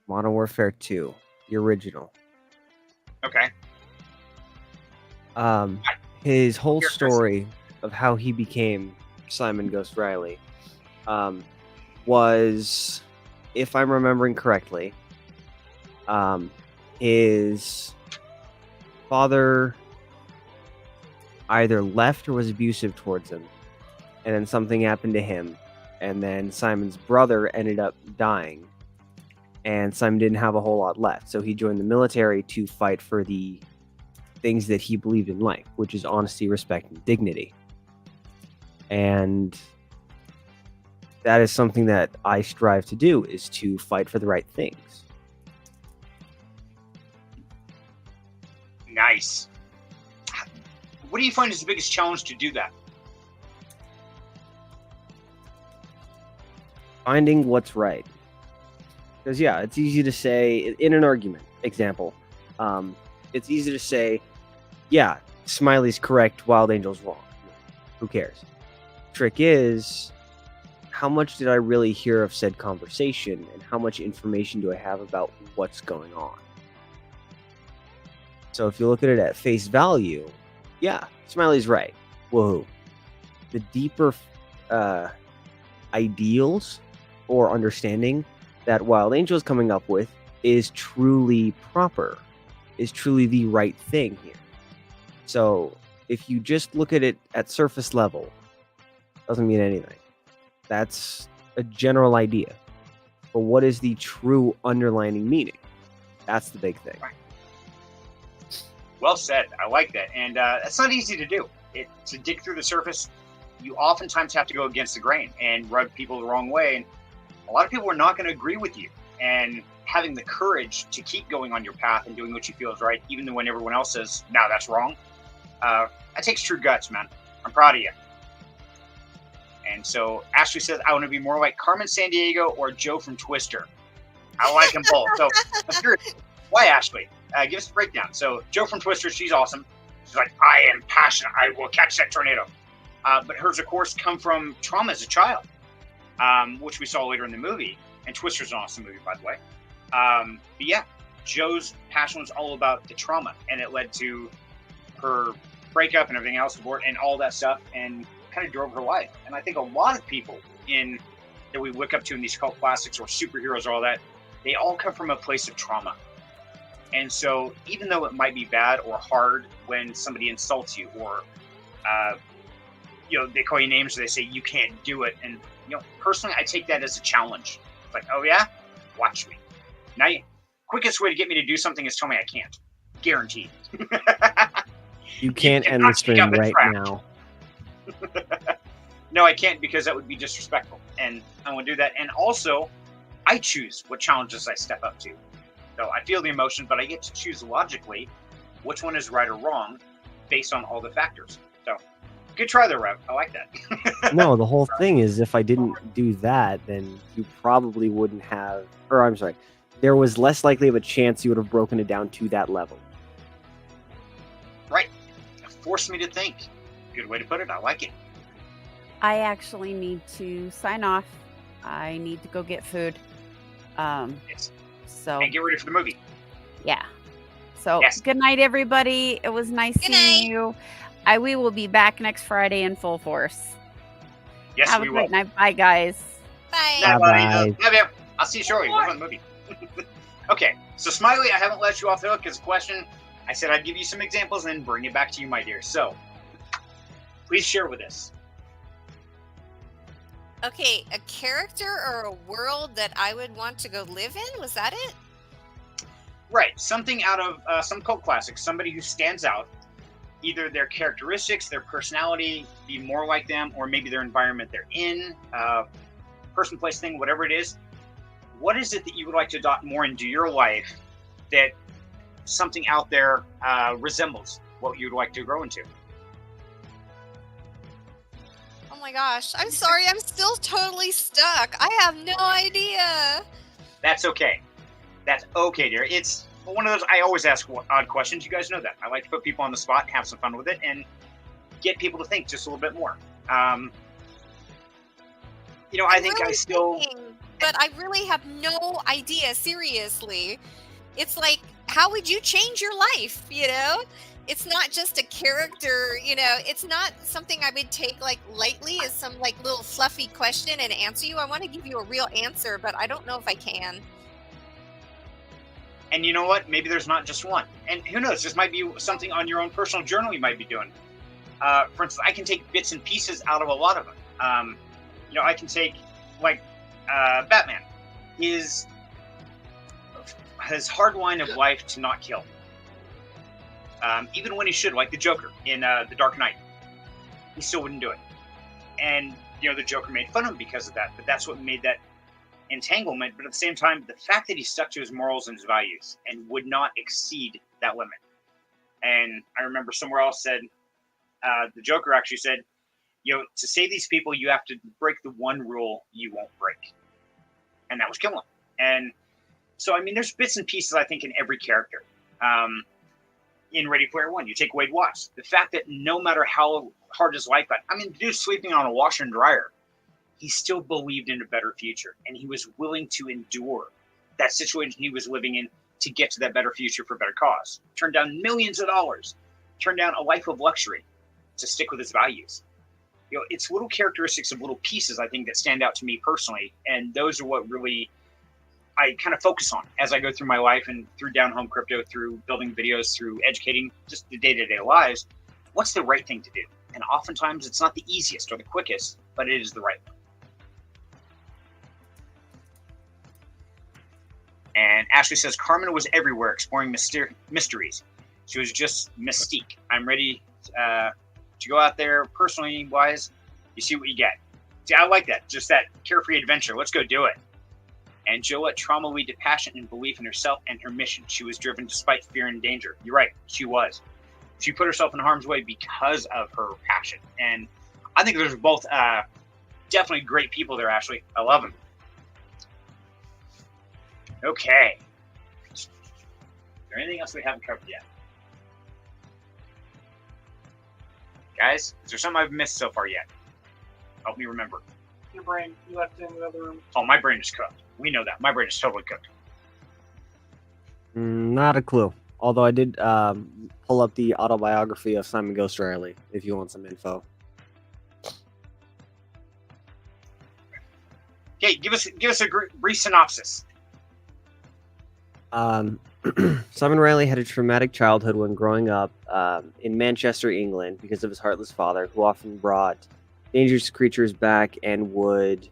Modern Warfare 2, the original. Okay. His whole story of how he became Simon Ghost Riley was, if I'm remembering correctly, his father either left or was abusive towards him, and then something happened to him, and then Simon's brother ended up dying, and Simon didn't have a whole lot left, so he joined the military to fight for the things that he believed in life, which is honesty, respect, and dignity. And that is something that I strive to do, is to fight for the right things. Nice. What do you find is the biggest challenge to do that? Finding what's right. Because, yeah, it's easy to say, in an argument, example, it's easy to say, yeah, Smiley's correct, Wild Angel's wrong. Who cares? Trick is, how much did I really hear of said conversation, and how much information do I have about what's going on? So if you look at it at face value, yeah, Smiley's right. Woohoo. The deeper ideals or understanding that Wild Angel is coming up with is truly proper, is truly the right thing here. So if you just look at it at surface level, doesn't mean anything. That's a general idea. But what is the true underlining meaning? That's the big thing. Well said. I like that. And that's not easy to do. To dig through the surface, you oftentimes have to go against the grain and rub people the wrong way. And a lot of people are not going to agree with you. And having the courage to keep going on your path and doing what you feel is right, even when everyone else says, no, that's wrong. That takes true guts, man. I'm proud of you. And so Ashley says, I want to be more like Carmen Sandiego or Joe from Twister. I like them both. So I'm curious, why Ashley? Give us a breakdown. So Joe from Twister, she's awesome. She's like, I am passionate. I will catch that tornado. But hers, of course, come from trauma as a child, which we saw later in the movie. And Twister's an awesome movie, by the way. But yeah, Joe's passion was all about the trauma, and it led to her breakup and everything else, and all that stuff, and kind of drove her life. And I think a lot of people that we look up to in these cult classics or superheroes or all that, they all come from a place of trauma. And so even though it might be bad or hard when somebody insults you or, they call you names or they say you can't do it. And, personally, I take that as a challenge. It's like, oh yeah, watch me. Now, quickest way to get me to do something is tell me I can't. Guaranteed. You can't end the stream right now. No, I can't, because that would be disrespectful. And I won't do that. And also, I choose what challenges I step up to. So I feel the emotion, but I get to choose logically which one is right or wrong based on all the factors. So good try there, Rev. I like that. No, the whole thing is, if I didn't do that, then you probably wouldn't have, or I'm sorry, there was less likely of a chance you would have broken it down to that level. Right. It forced me to think. Good way to put it. I like it. I actually need to sign off. I need to go get food. Yes. So and get ready for the movie. Yeah. So yes. Good night, everybody. It was nice seeing you. We will be back next Friday in full force. Yes, Have we a will. great night. Bye, guys. Bye. Bye. Bye. I'll see you shortly. We're on the movie. Okay. So Smiley, I haven't let you off the hook because question. I said I'd give you some examples and then bring it back to you, my dear. So please share with us. Okay, a character or a world that I would want to go live in? Was that it? Right. Something out of some cult classic. Somebody who stands out either their characteristics, their personality, be more like them, or maybe their environment they're in, person, place, thing, whatever it is. What is it that you would like to adopt more into your life that something out there resembles what you'd like to grow into? Oh my gosh, I'm sorry, I'm still totally stuck. I have no idea. That's okay. That's okay, dear. It's one of those, I always ask odd questions. You guys know that. I like to put people on the spot and have some fun with it and get people to think just a little bit more. I think really I still... But I really have no idea, seriously. It's like, how would you change your life, It's not just a character, it's not something I would take lightly as some little fluffy question and answer you. I want to give you a real answer, but I don't know if I can. And you know what? Maybe there's not just one. And who knows? This might be something on your own personal journal you might be doing. For instance, I can take bits and pieces out of a lot of them. I can take, Batman. His hard line of life to not kill. Even when he should, like the Joker in The Dark Knight. He still wouldn't do it. And, the Joker made fun of him because of that. But that's what made that entanglement. But at the same time, the fact that he stuck to his morals and his values and would not exceed that limit. And I remember somewhere else said, the Joker actually said, to save these people, you have to break the one rule you won't break. And that was kill them. And so, there's bits and pieces, I think, in every character. In Ready Player One, you take Wade Watts. The fact that no matter how hard his life got, the dude sleeping on a washer and dryer, he still believed in a better future. And he was willing to endure that situation he was living in to get to that better future for a better cause. Turned down millions of dollars. Turned down a life of luxury to stick with his values. It's little characteristics of little pieces, I think, that stand out to me personally. And those are what really I kind of focus on as I go through my life and through Down Home Crypto, through building videos, through educating just the day-to-day lives. What's the right thing to do? And oftentimes it's not the easiest or the quickest, but it is the right one. And Ashley says, Carmen was everywhere exploring mysteries. She was just mystique. I'm ready to go out there personally wise. You see what you get. See, I like that. Just that carefree adventure. Let's go do it. And Jill, let trauma lead to passion and belief in herself and her mission. She was driven despite fear and danger. You're right. She was. She put herself in harm's way because of her passion. And I think there's both definitely great people there, Ashley. I love them. Okay. Is there anything else we haven't covered yet? Guys, is there something I've missed so far yet? Help me remember. Your brain. You left it in the other room. Oh, my brain is cooked. We know that. My brain is totally cooked. Not a clue. Although I did pull up the autobiography of Simon Ghost Riley, if you want some info. Okay, give us a brief synopsis. Simon Riley had a traumatic childhood when growing up in Manchester, England, because of his heartless father, who often brought dangerous creatures back and would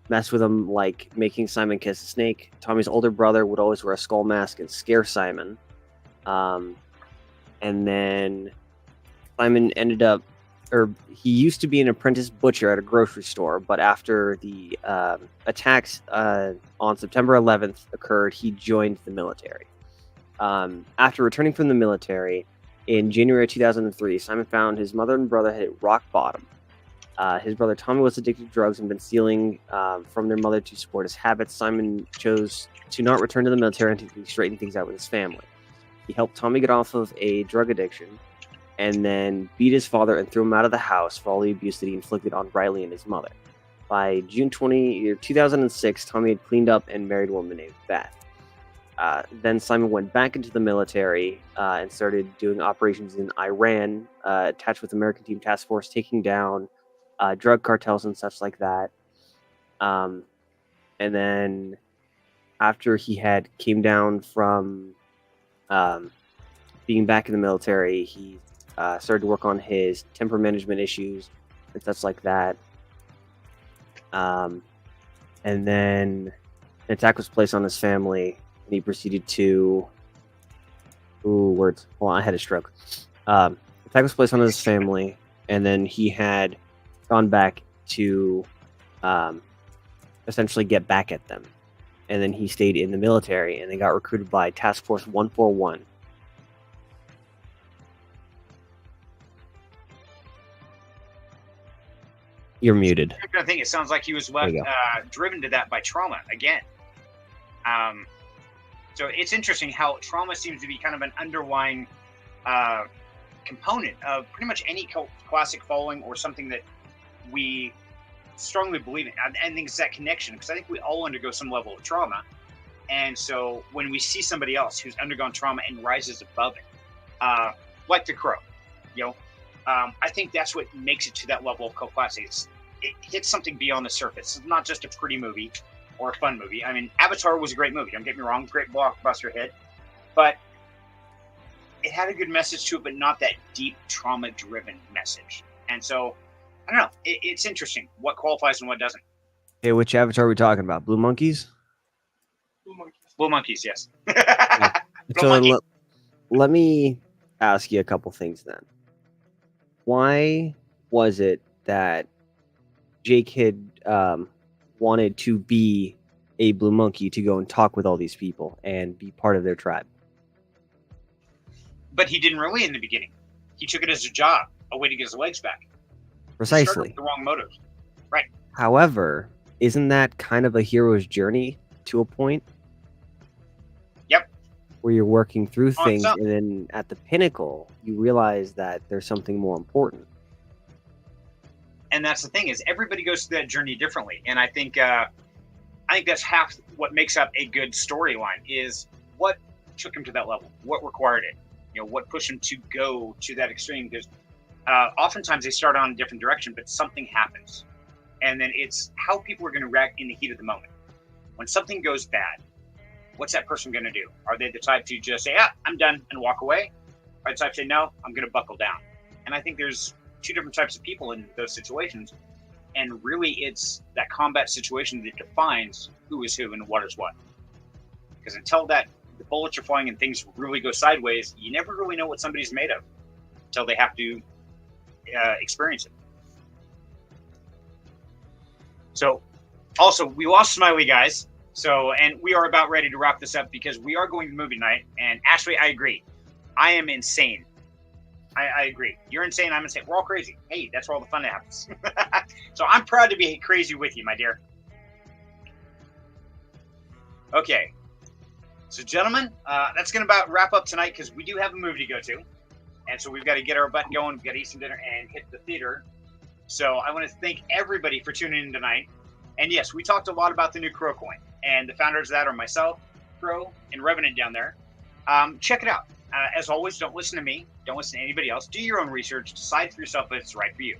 mess with him, like making Simon kiss a snake. Tommy's older brother would always wear a skull mask and scare Simon. And then Simon ended up, he used to be an apprentice butcher at a grocery store, but after the attacks on September 11th occurred, he joined the military. After returning from the military in January 2003, Simon found his mother and brother had hit rock bottom. His brother Tommy was addicted to drugs and been stealing from their mother to support his habits. Simon chose to not return to the military until he straightened things out with his family. He helped Tommy get off of a drug addiction and then beat his father and threw him out of the house for all the abuse that he inflicted on Riley and his mother. By June 2006, Tommy had cleaned up and married a woman named Beth. Then Simon went back into the military and started doing operations in Iran, attached with American Team Task Force, taking down drug cartels and such like that. And then after he came down from being back in the military, he started to work on his temper management issues and such like that. And then an attack was placed on his family, and he proceeded to... Ooh, words. Well, I had a stroke. attack was placed on his family, and then he had gone back to essentially get back at them. And then he stayed in the military, and they got recruited by Task Force 141. You're muted. I think it sounds like he was left driven to that by trauma again. So it's interesting how trauma seems to be kind of an underlying component of pretty much any classic following or something that we strongly believe in. I think it's that connection, because I think we all undergo some level of trauma. And so when we see somebody else who's undergone trauma and rises above it, like the Qrow, I think that's what makes it to that level of cult classic. It hits something beyond the surface. It's not just a pretty movie or a fun movie. I mean, Avatar was a great movie. Don't get me wrong, great blockbuster hit, but it had a good message to it, but not that deep trauma-driven message. And so, I don't know. It's interesting what qualifies and what doesn't. Hey, which Avatar are we talking about? Blue Monkeys? Blue Monkeys, yes. So let me ask you a couple things then. Why was it that Jake had wanted to be a blue monkey to go and talk with all these people and be part of their tribe? But he didn't really in the beginning. He took it as a job, a way to get his legs back. Precisely. The wrong motives. Right. However, isn't that kind of a hero's journey to a point? Yep. Where you're working through things, and then at the pinnacle, you realize that there's something more important. And that's the thing, is everybody goes through that journey differently. And I think that's half what makes up a good storyline, is what took him to that level, what required it, what pushed him to go to that extreme. Because oftentimes they start on a different direction, but something happens. And then it's how people are going to react in the heat of the moment. When something goes bad, what's that person going to do? Are they the type to just say, I'm done, and walk away? Or the type to say, no, I'm going to buckle down? And I think there's two different types of people in those situations. And really, it's that combat situation that defines who is who and what is what. Because until the bullets are flying and things really go sideways, you never really know what somebody's made of until they have to experience it. So, also, we lost Smiley, guys. So, and we are about ready to wrap this up because we are going to movie night. And Ashley, I agree. I am insane. I agree. You're insane. I'm insane. We're all crazy. Hey, that's where all the fun happens. So I'm proud to be crazy with you, my dear. Okay. So, gentlemen, that's going to about wrap up tonight because we do have a movie to go to. And so we've got to get our butt going, we've got to eat some dinner, and hit the theater. So I want to thank everybody for tuning in tonight. And yes, we talked a lot about the new Qrow Coin. And the founders of that are myself, Qrow, and Revenant down there. Check it out. As always, don't listen to me. Don't listen to anybody else. Do your own research. Decide for yourself if it's right for you.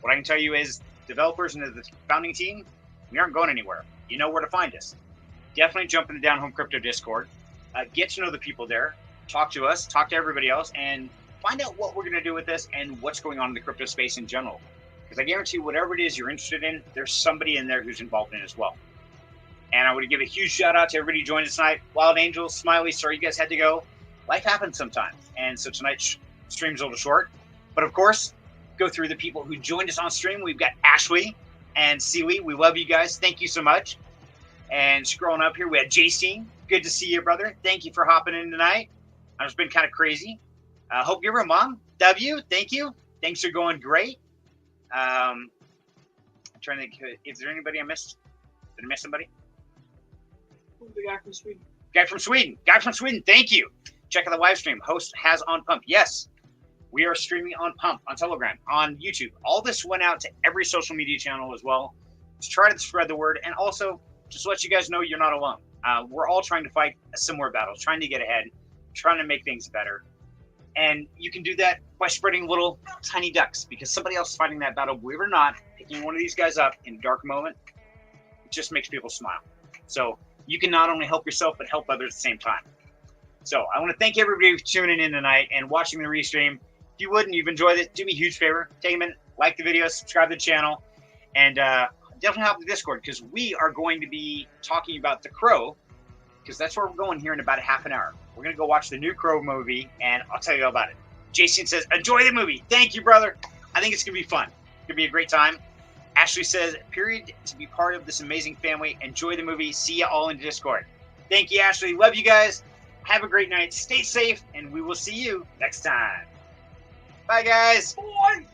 What I can tell you is developers and the founding team, we aren't going anywhere. You know where to find us. Definitely jump in the Down Home Crypto Discord. Get to know the people there. Talk to us. Talk to everybody else. And find out what we're going to do with this and what's going on in the crypto space in general. Because I guarantee whatever it is you're interested in, there's somebody in there who's involved in it as well. And I want to give a huge shout out to everybody who joined us tonight. Wild Angels, Smiley, sorry you guys had to go. Life happens sometimes. And so tonight's stream's a little short. But of course, go through the people who joined us on stream. We've got Ashley and Sealy. We love you guys. Thank you so much. And scrolling up here, we had J-Steen. Good to see you, brother. Thank you for hopping in tonight. It's been kind of crazy. Hope Giver Mom, W, thank you. Thanks for going great. I'm trying to think, is there anybody I missed? Did I miss somebody? The guy from Sweden. Guy from Sweden, thank you. Check out the live stream. Host has on Pump. Yes, we are streaming on Pump, on Telegram, on YouTube. All this went out to every social media channel as well to try to spread the word. And also, just to let you guys know you're not alone. We're all trying to fight a similar battle, trying to get ahead, trying to make things better. And you can do that by spreading little tiny ducks because somebody else is fighting that battle, believe it or not. Picking one of these guys up in a dark moment, it just makes people smile. So you can not only help yourself, but help others at the same time. So I want to thank everybody for tuning in tonight and watching the restream. If you would and you've enjoyed it, do me a huge favor. Take a minute, like the video, subscribe to the channel, and definitely hop to the Discord because we are going to be talking about the Qrow because that's where we're going here in about a half an hour. We're going to go watch the new Qrow movie, and I'll tell you all about it. Jason says, enjoy the movie. Thank you, brother. I think it's going to be fun. It's going to be a great time. Ashley says, period, to be part of this amazing family. Enjoy the movie. See you all in Discord. Thank you, Ashley. Love you guys. Have a great night. Stay safe, and we will see you next time. Bye, guys. Bye.